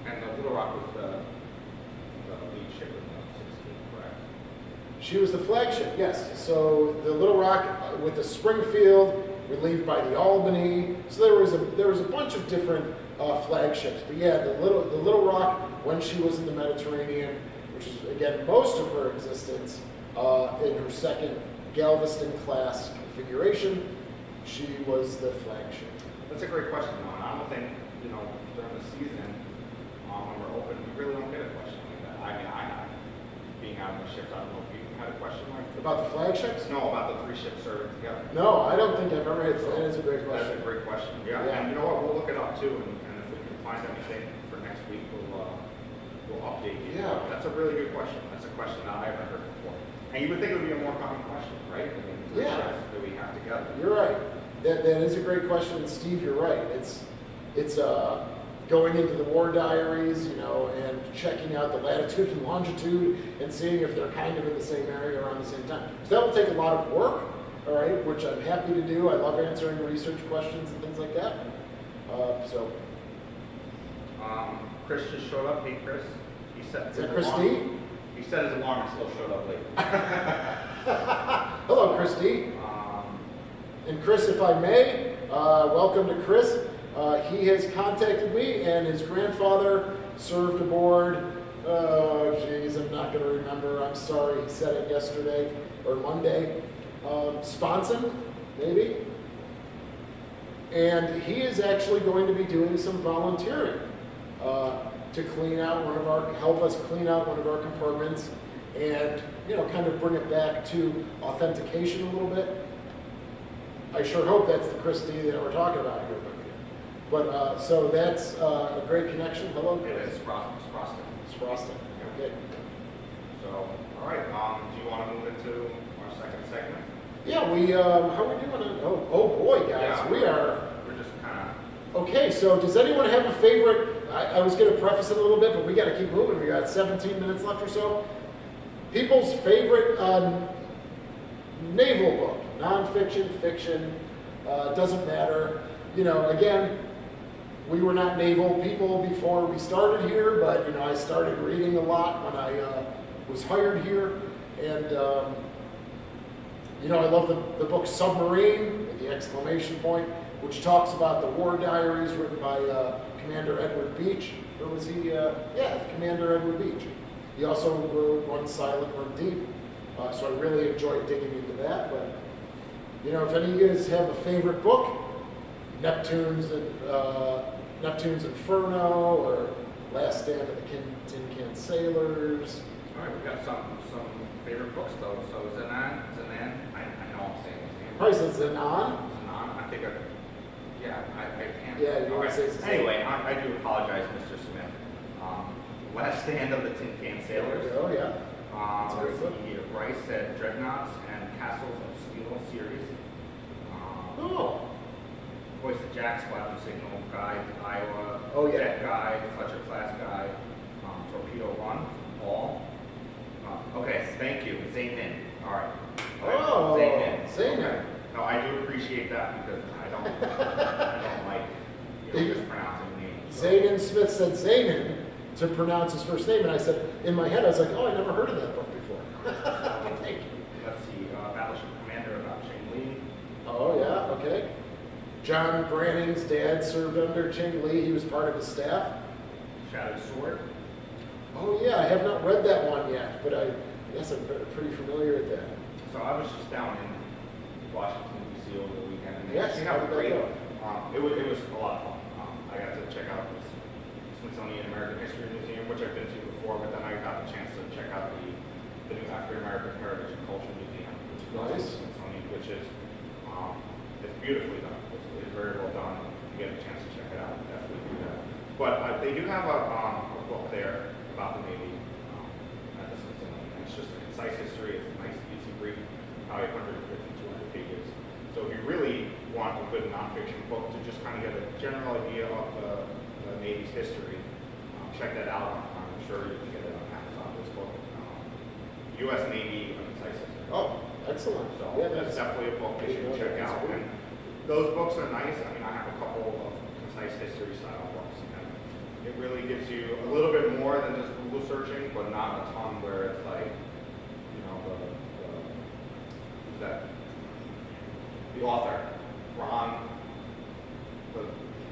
And the Little Rock was the lead ship in the 6th Fleet, correct? She was the flagship, yes. So the Little Rock with the Springfield, relieved by the Albany. So there was a bunch of different flagships. But yeah, the Little Rock, when she was in the Mediterranean, which is again most of her existence in her 2nd Galveston class configuration, she was the flagship. That's a great question, though. And I don't think during the season when we're open, we really don't get a question like that. I mean, being out on the ships, I don't know if you had a question like About the flagships? No, about the 3 ships serving together. No, I don't think I've ever had. That is a great question. That's a great question. Yeah. And you know what? We'll look it up too, and if we can find anything for next week, we'll update you. Yeah. That's a really good question. That's a question that I haven't heard before. And you would think it would be a more common question, right? I mean, the ships that we have together. You're right. That is a great question, Steve. You're right. It's going into the war diaries, and checking out the latitude and longitude and seeing if they're kind of in the same area around the same time. So that will take a lot of work, all right, which I'm happy to do. I love answering research questions and things like that. Chris just showed up. Hey, Chris. He said is that Christy? He said his alarm and still showed up late. Hello, Christy. And Chris, if I may, welcome to Chris. He has contacted me, and his grandfather served aboard. Oh, geez, I'm not going to remember. I'm sorry. He said it yesterday or Monday. Sponson, maybe. And he is actually going to be doing some volunteering to clean out help us clean out one of our compartments, and kind of bring it back to authentication a little bit. I sure hope that's the Christie that we're talking about here. But so that's a great connection. Hello, It is Sproston. Okay. So, all right. Do you want to move into our second segment? Yeah, we. How are we doing? Oh boy, guys, Yeah, We're just kind of. Okay, so does anyone have a favorite? I was going to preface it a little bit, but we got to keep moving. We got 17 minutes left or so. People's favorite naval book, nonfiction, fiction, doesn't matter. Again, we were not naval people before we started here, but I started reading a lot when I was hired here, and I love the book Submarine with the exclamation point, which talks about the war diaries written by Commander Edward Beach. Or was he? Commander Edward Beach. He also wrote One Silent, One Deep. So I really enjoyed digging into that. But if any of you guys have a favorite book, Neptune's Inferno, or Last Stand of the Tin Can Sailors. All right, we've got some favorite books though. So Zenon, I know I'm saying his name. Probably says Zenon. Zenon, I think I can't. Yeah, you want to say it's anyway, I do apologize, Mr. Smith. Last Stand of the Tin Can Sailors. Oh yeah. Let's see here. Bryce said Dreadnoughts and Castles of Steel series. Voice of Jack, Squadron Signal Guide, Iowa, Jet Guide, Fletcher Class Guide, Torpedo Run, all. Okay, thank you. Zaynin. All right. Zaynin. Okay. No, I do appreciate that because I don't like mispronouncing names. So. Zaynin Smith said Zaynin to pronounce his first name, and I said, in my head, I was like, I never heard of that book before. Thank you. Let's see, Battleship Commander about Ching Li. Oh yeah, okay. John Branning's dad served under Ching Li. He was part of his staff. Shattered Sword. Oh yeah, I have not read that one yet, but I guess I'm pretty familiar with that. So I was just down in Washington, D.C. over the weekend, and they Yes, actually have a great. It was a lot of fun. I got to check out the Smithsonian American History Museum, which I've been to before, but then I got the chance to check out the new African American Heritage and Culture Museum, which is Smithsonian, which is it's beautifully done. It's very well done. If you get a chance to check it out, definitely do that. But they do have a book there about the Navy at the Smithsonian. It's just a concise history. It's a nice, easy read, probably 150, 200 pages. So if you really want a good nonfiction book to just kind of get a general idea of the Navy's history, check that out. I'm sure you can get it on Amazon, this book. U.S. Navy, A Concise History. Oh, excellent. So yeah, that's definitely a book you should check out. And those books are nice. I mean, I have a couple of concise history style books, and it really gives you a little bit more than just Google searching, but not a ton where it's like, the author, Ron,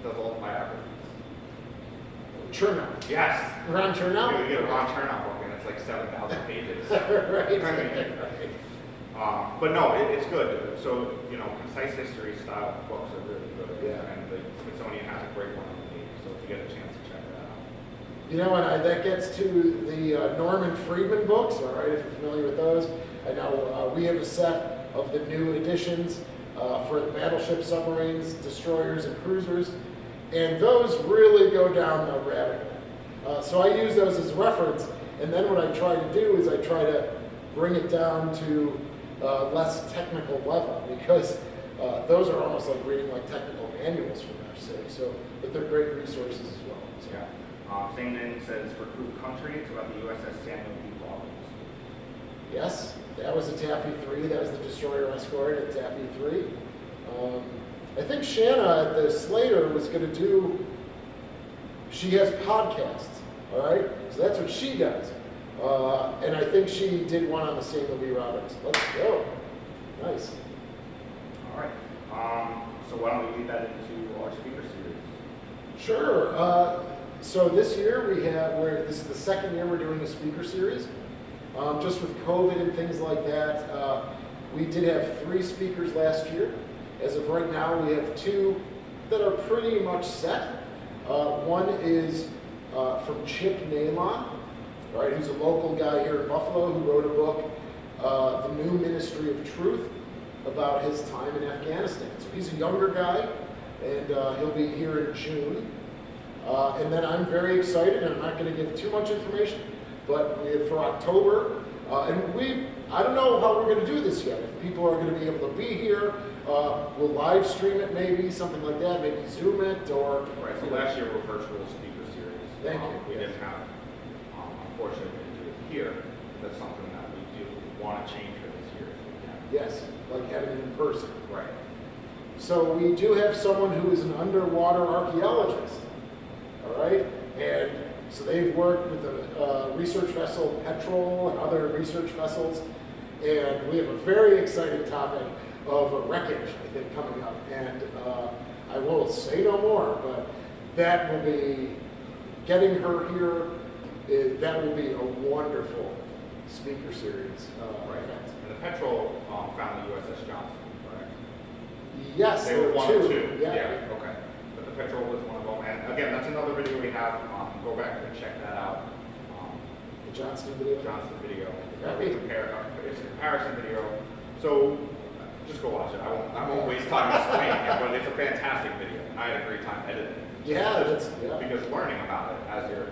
does all the biographies. Chernow. Yes. Ron Chernow? You get a Ron Chernow book, and it's like 7,000 pages. right. But no, it's good. So, concise history style books are really good. Yeah. And the Smithsonian has a great one on the Navy, so if you get a chance to check that out. And that gets to the Norman Friedman books, all right, if you're familiar with those. I know we have a set of the new editions for the battleship, submarines, destroyers, and cruisers, and those really go down the rabbit hole. So I use those as reference, and then what I try to do is I try to bring it down to less technical level, because those are almost like reading like technical manuals from our city. So, but they're great resources as well. So. Yeah. Same thing says for crew country. It's about the USS Samuel P. Robbins. Yes, that was a Taffy 3. That was the destroyer escort at Taffy 3. I think Shanna at the Slater was going to do. She has podcasts. All right, so that's what she does. And I think she did one on the Samuel B. Robbins. Let's go. Nice. All right. So why don't we lead that into our speaker series? Sure. So this year this is the second year we're doing a speaker series. Just with COVID and things like that, we did have 3 speakers last year. As of right now, we have 2 that are pretty much set. One is from Chick Nalon, right, who's a local guy here in Buffalo who wrote a book, The New Ministry of Truth, about his time in Afghanistan. So he's a younger guy, and he'll be here in June. And then I'm very excited, and I'm not going to give too much information, but for October, I don't know how we're going to do this yet. If people are going to be able to be here, we'll live stream it maybe, something like that, maybe Zoom it, or... Right, so last year were virtual speaker series. Thank you. We didn't have, unfortunately, we didn't do it here. That's something that we do want to change for this year if we can. Yes, like having it in person. Right. So we do have someone who is an underwater archaeologist, all right? And so they've worked with the research vessel Petrol and other research vessels, and we have a very exciting topic of a wreckage, I think, coming up. And I will say no more, but that will be, getting her here, that will be a wonderful speaker series. Right. And the Petrol found the USS Johnson, correct? Yes, They were one of 2. Yeah. Okay. But the Petrol was one of them. And again, that's another video we have. Go back and check that out. The Johnston video? Johnston video. It's a comparison video. So just go watch it. I won't waste time explaining it, but it's a fantastic video. I had a great time editing it. Yeah, Because learning about it as you're,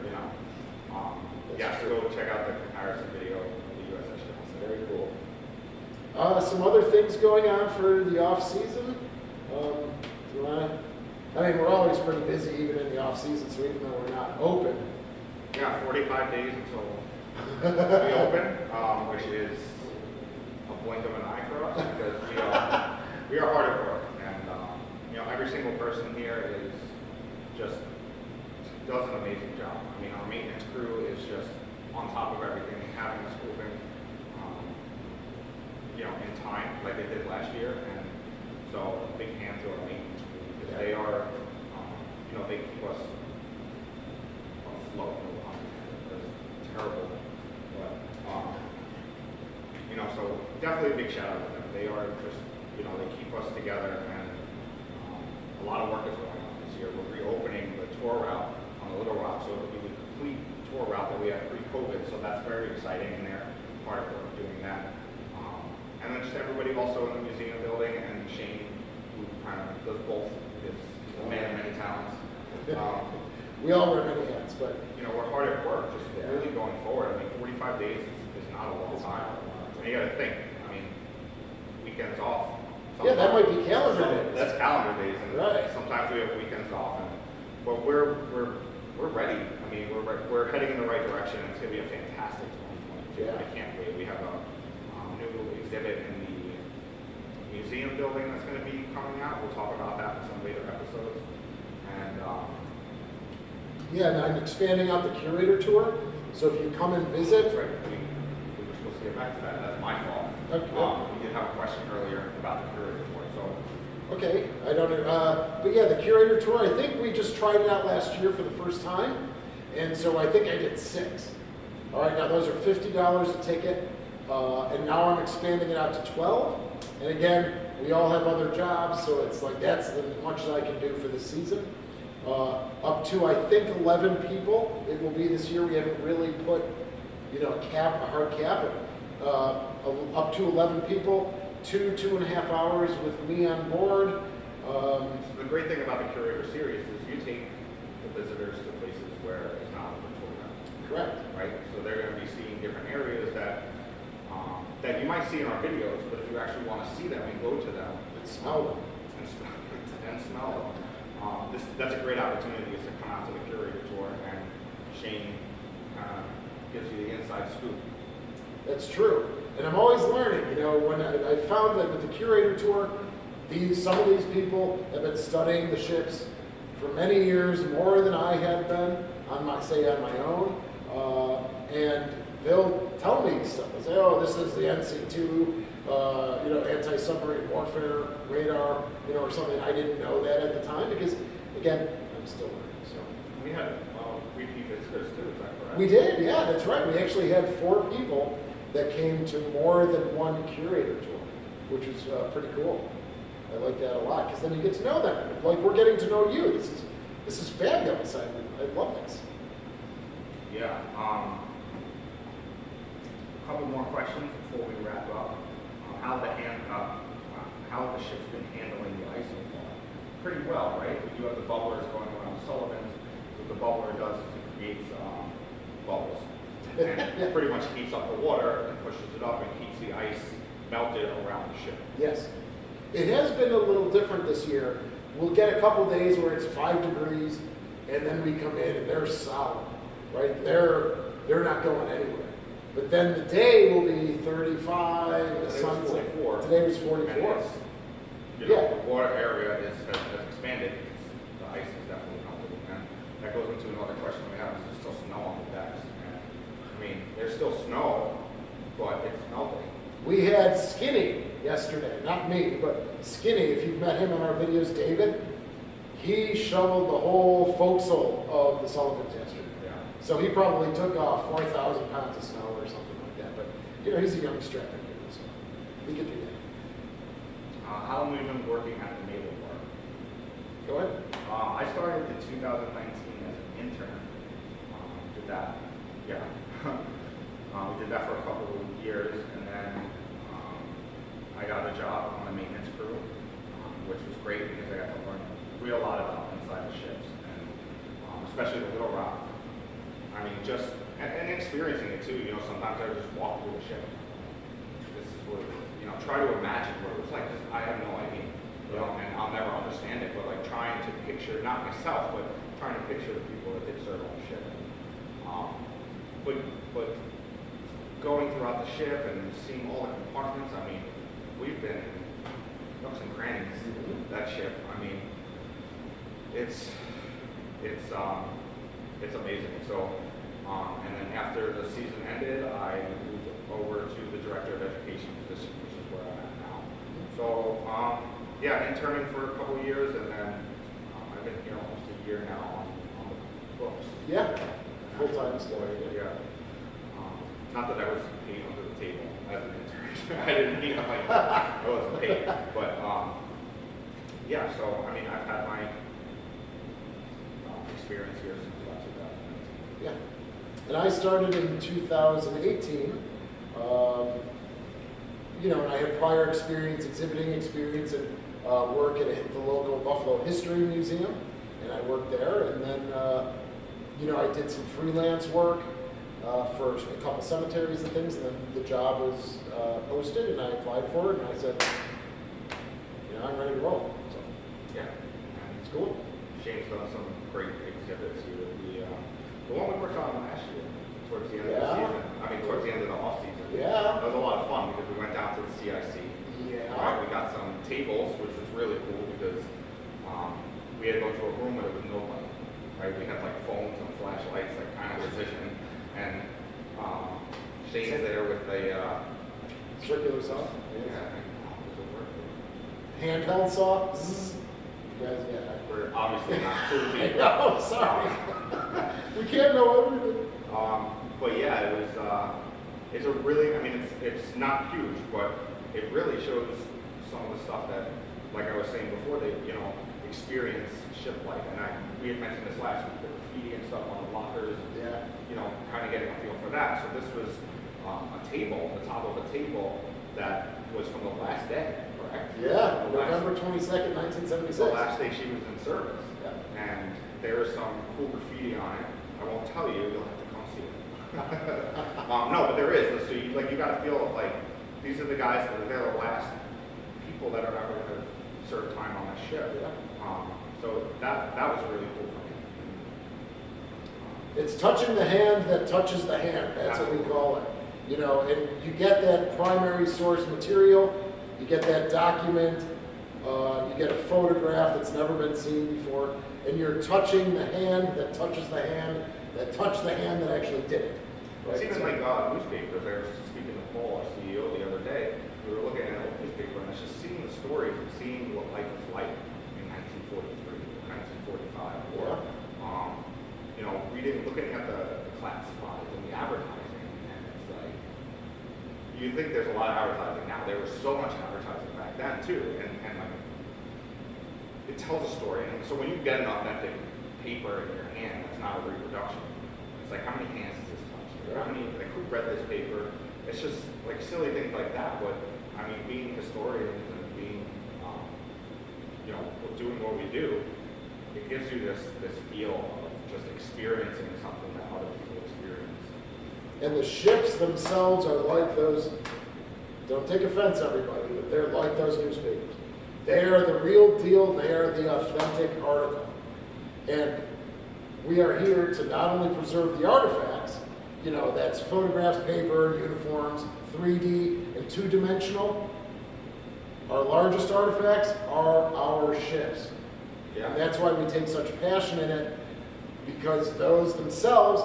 so go check out the comparison video of the USS Johnson. Very cool. Some other things going on for the off season. We're always pretty busy even in the off season, so even though we're not open. Yeah, 45 days until we open, which is a blink of an eye for us because we are hard at work, and every single person here does an amazing job. Our maintenance crew is just on top of everything, having us open, in time like they did last year, and so a big hand to our maintenance crew because they are, they keep us afloat. It's terrible, but so definitely a big shout out to them. They are just, they keep us together, and a lot of work is going on this year. We're reopening the tour route on the Little Rock, so it'll be the complete tour route that we had pre-COVID, so that's very exciting, and they're hard at work doing that. And then just everybody also in the museum building, and Shane, who kind of does both, is a man of many talents. We all wear many hats, but... we're hard at work, just really going forward. 45 days is not a long time. And you got to think, weekends off. Yeah, that might be calendar days. That's calendar days, and right. Sometimes we have weekends off. But we're ready. We're heading in the right direction. It's going to be a fantastic 2022. Yeah. I can't wait. We have a new exhibit in the museum building that's going to be coming out. We'll talk about that in some later episodes. And and I'm expanding out the curator tour. So if you come and visit, that's right. We were supposed to get back to that. That's my fault. Okay. We did have a question earlier about the curator tour. So okay, I don't know. But yeah, the curator tour, I think we just tried it out last year for the first time. And so I think I did 6. All right, now those are $50 a ticket. And now I'm expanding it out to 12. And again, we all have other jobs, so it's like that's as much as I can do for this season. Up to, I think, 11 people it will be this year. We haven't really put, a hard cap. up to 11 people, 2.5 hours with me on board. The great thing about the Curator Series is you take the visitors to places where it's not on the tour guide. Correct. Right? So they're going to be seeing different areas that that you might see in our videos, but if you actually want to see them and go to them And smell them. and smell them, that's a great opportunity is to come out to the Curator Tour, and Shane gives you the inside scoop. That's true. And I'm always learning. You know, when I found that with the Curator Tour, some of these people have been studying the ships for many years, more than I have been on my own. And they'll tell me stuff. They'll say, oh, this is the NC2, anti-submarine warfare radar, or something. I didn't know that at the time because, again, I'm still learning. So We had repeat visitors too, is that correct? we did, yeah, that's right. We actually had 4 people that came to more than one Curator Tour, which was pretty cool. I like that a lot because then you get to know them. Like we're getting to know you. This is fabulous. I love this. Yeah. A couple more questions before we wrap up. How the ship's been handling the ice so far? Pretty well, right? We do have the bubblers going around Sullivan's. What the bubbler does is it creates bubbles. And pretty much heats up the water and pushes it up and keeps the ice melted around the ship. Yes. It has been a little different this year. We'll get a couple days where it's 5 degrees, and then we come in and they're solid, right? They're not going anywhere. But then the day will be 35. The sun's 44. Today was 44. And the water area has expanded. The ice is definitely melted. And that goes into another question we have: is there still snow on the decks? And, I mean, there's still snow, but it's melting. We had Skinny yesterday, not me, but Skinny, if you've met him in our videos, David, he shoveled the whole forecastle of the Sullivans yesterday. Yeah. So he probably took off 4,000 pounds of snow or something like that. But, he's a young strapping kid, so he could do that. How long have you been working at the Naval Bar? Go ahead. I started in 2019 as an intern. Did that, yeah. We did that for a couple of years, and then I got a job on the maintenance crew, which was great because I got to learn a real lot about inside the ships, and especially the Little Rock. I mean, and experiencing it too. Sometimes I would just walk through the ship. This is what it is. Try to imagine what it was like, because I have no idea. And I'll never understand it. But like trying to picture, not myself, but trying to picture the people that did serve on the ship. But going throughout the ship and seeing all the compartments, I mean, we've been in nooks and crannies. That ship, I mean, it's amazing. So, and then after the season ended, I moved over to the director of education position, which is where I'm at now. So, interning for a couple of years, and then I've been here almost a year now on the books. Yeah, full-time still. Yeah. Not that I was paid under the table as an intern. I didn't, I wasn't paid. But, so, I mean, I've had my experience here since about 2019. Yeah. And I started in 2018. And I had prior experience, exhibiting experience, and work at the local Buffalo History Museum, and I worked there. And then, I did some freelance work for a couple cemeteries and things, and then the job was posted, and I applied for it, and I said, I'm ready to roll. So, yeah. it's cool. Shane's done some great exhibits here. The one we worked on last year, towards the end of the season. I mean, towards the end of the off season. Yeah. That was a lot of fun because we went down to the CIC. Yeah. We got some tables, which was really cool because we had to go to a room where there was no light. Right? We had like phones and flashlights, like kind of position, and Shane's there with a circular saw. yeah. Handheld saw. Zzz. You guys, yeah. We're obviously not too big. No, sorry. We can't know everything. But yeah, it was. It's a really. I mean, it's not huge, but it really shows some of the stuff that, like I was saying before, they experience ship life. And we had mentioned this last week, the graffiti and stuff on the lockers. Yeah. Kind of getting a feel for that. So this was a table, the top of a table that was from the last day, correct? Yeah, November 22nd, 1976. The last day she was in service. Yeah. And there is some cool graffiti on it. I won't tell you, you'll have to come see it. No, but there is. So you got to feel like these are the guys that are there, the last people that are ever going to serve time on that ship. Yeah. So that was really cool for me. It's touching the hand that touches the hand. That's what we call it. You know, and you get that primary source material, you get that document, you get a photograph that's never been seen before, and you're touching the hand that touches the hand that touched the hand that actually did it. Right? It's even like newspapers. I was speaking to Paul, our CEO, the other day. We were looking at an old newspaper, and it's just seeing the stories and seeing what life was like in 1943, 1945, or you know, looking at the classifieds and the advertising, and it's like you think there's a lot of advertising now. There was so much advertising back then too, and like it tells a story. And so when you get an authentic paper in your hand, that's not a reproduction. It's like, how many hands does this touch? How many, like, who read this paper? It's just like silly things like that. But I mean, being historians and being, you know, doing what we do, it gives you this feel of just experiencing something that other people experience. And the ships themselves are like those, don't take offense everybody, but they're like those newspapers. They are the real deal, they are the authentic article. And we are here to not only preserve the artifacts, you know, that's photographs, paper, uniforms, 3D and 2-dimensional. Our largest artifacts are our ships. Yeah. And that's why we take such passion in it, because those themselves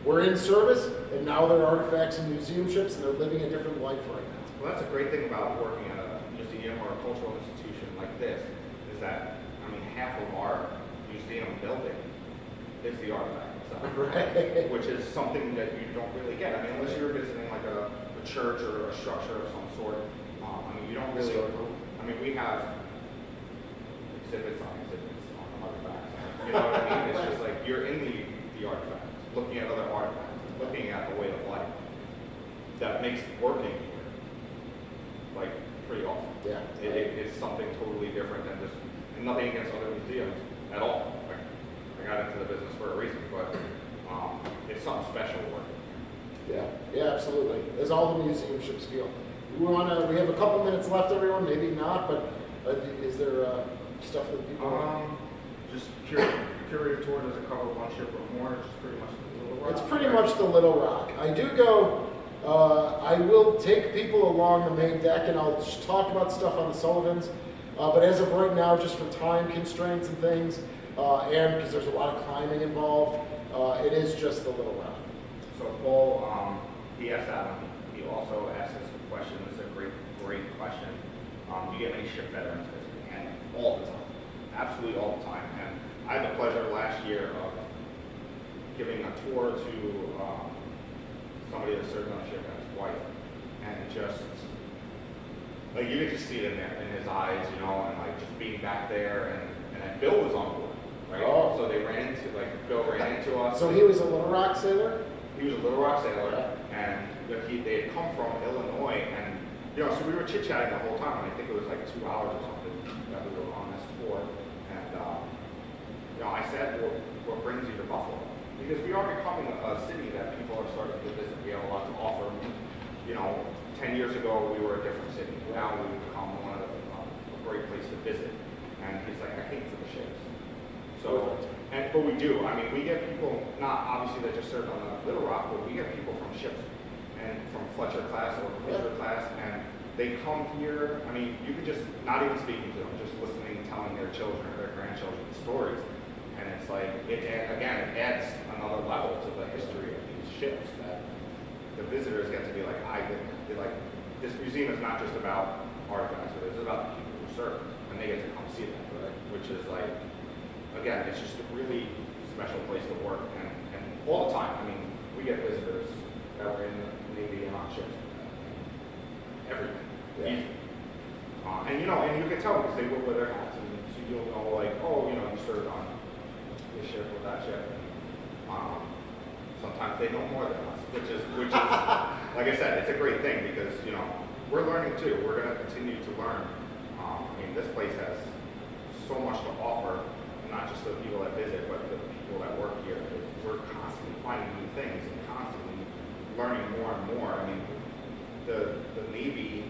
were in service, and now they're artifacts and museum ships, and they're living a different life right now. Well, that's a great thing about working at a museum or a cultural institution like this, is that, I mean, half of our museum building is the artifact itself, Right. which is something that you don't really get. I mean, unless you're visiting like a church or a structure of some sort, I mean, you don't really, I mean, we have exhibits on artifacts. You know what I mean? It's just like you're in the artifact, looking at other artifacts, looking at the way of life. That makes working here like pretty awesome. Yeah. It is something totally different than just, and nothing against other museums at all. Like, I got into the business for a reason, but it's something special working. Yeah, absolutely. As all the museum ships feel. We have a couple minutes left, everyone. Maybe not, but is there stuff that people? Just curator tour. Does it cover one ship or more? Just pretty much the Little Rock. It's pretty much the Little Rock. I do go. I will take people along the main deck, and I'll talk about stuff on the Sullivans. But as of right now, just for time constraints and things, and because there's a lot of climbing involved, it is just the Little Rock. So Paul, he asked that one. He also asked us a question. This is a great question. Do you get many ship veterans visiting? And all the time, absolutely all the time. And I had the pleasure last year of giving a tour to somebody that served on a ship and his wife, and just like you could just see it in his eyes, you know, and like just being back there, and then Bill was on board, right? Oh. So Bill ran into us. So he was a Little Rock sailor? He was a Little Rock sailor, and they had come from Illinois, and you know, so we were chit-chatting the whole time, and I think it was like 2 hours or something that we were on this tour, and you know, I said, what brings you to Buffalo? Because we are becoming a city that people are starting to visit. We have a lot to offer. You know, 10 years ago, we were a different city. Now we've become one of a great place to visit. And he's like, I came for the ships. So, but we do. I mean, we get people, not obviously that just served on the Little Rock, but we get people from ships and from Fletcher class or Fletcher class, and they come here. I mean, you could just, not even speaking to them, just listening, telling their children or their grandchildren stories. And it's like, it adds another level to the history of these ships that the visitors get to be like, this museum is not just about artifacts, but it's about the people who served, and they get to come see that, right? Which is like, again, it's just a really special place to work, and all the time. I mean, we get visitors that were in the Navy and on ships, everything. Yeah. And you know, and you can tell because they will wear their hats, and so you'll know, like, oh, you know, you served on this ship or that ship. sometimes they know more than us, which is like I said, it's a great thing because, you know, we're learning too. We're going to continue to learn. I mean, this place has so much to offer, not just the people that visit, but the people that work here. We're constantly finding new things and constantly learning more and more. I mean, the Navy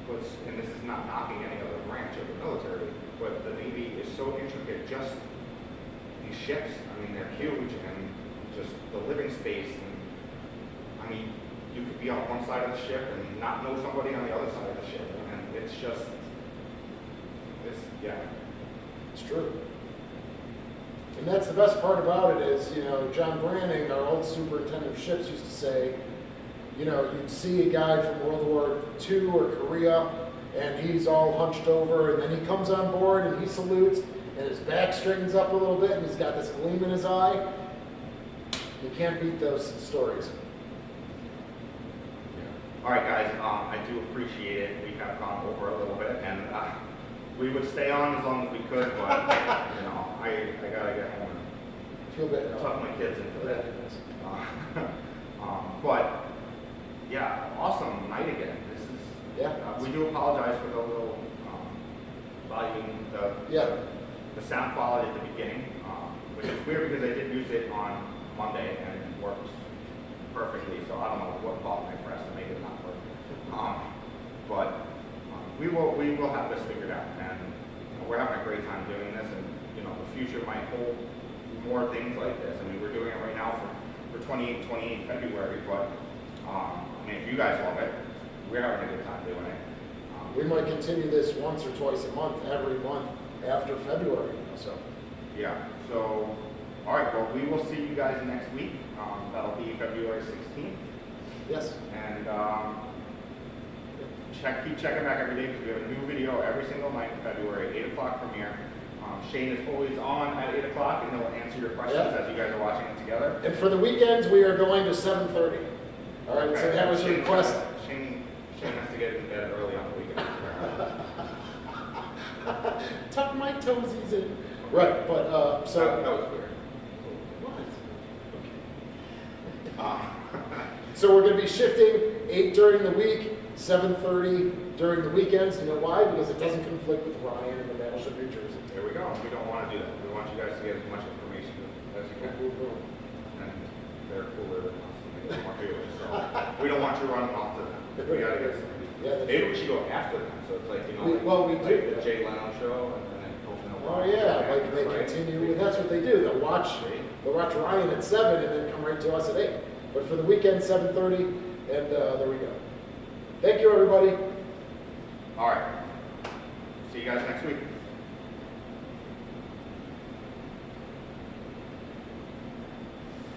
was, and this is not knocking any other branch of the military, but the Navy is so intricate. Just these ships, I mean, they're huge, and just the living space. And I mean, you could be on one side of the ship and not know somebody on the other side of the ship, and it's just, yeah. It's true. And that's the best part about it is, you know, John Branning, our old superintendent of ships, used to say, you know, you'd see a guy from World War II or Korea, and he's all hunched over, and then he comes on board and he salutes, and his back straightens up a little bit, and he's got this gleam in his eye. You can't beat those stories. All right, guys, I do appreciate it. We have gone over a little bit, and we would stay on as long as we could, but, you know, I gotta get home and Feel better. tuck my kids into bed. But, yeah, awesome night again. This is, we do apologize for the little volume, the sound quality at the beginning, which is weird because I did use it on Monday and it works perfectly, so I don't know what button I pressed to make it not work. But we will have this figured out, and we're having a great time doing this, and you know, the future might hold more things like this. I mean, we're doing it right now for 28 February, but I mean, if you guys love it, we're having a good time doing it. We might continue this once or twice a month, every month after February. So. Yeah. So, all right. Well, we will see you guys next week. That'll be February 16th. Yes. And keep checking back every day because we have a new video every single night in February, 8 o'clock premiere. Shane is always on at 8 o'clock, and he'll answer your questions as you guys are watching it together. And for the weekends, we are going to 7:30. All right. Okay. So that was a request. Shane has to get in bed early on the weekend. Tuck my toesies in. Right, but so that was weird. What? So we're going to be shifting 8 during the week, 7:30 during the weekends. You know why? Because it doesn't conflict with Ryan and the Battleship New Jersey. There we go. We don't want to do that. We want you guys to get as much information as you can. And they're cooler than us. And they get more viewers. So we don't want you running off to them. We got to get some. Yeah, maybe we should go after them. So it's like, you know, we like do the Jay Leno show, and then oh yeah, like they continue. That's what they do. They'll watch Ryan at 7 and then come right to us at 8. But for the weekend, 7:30, and there we go. Thank you, everybody. All right. See you guys next week.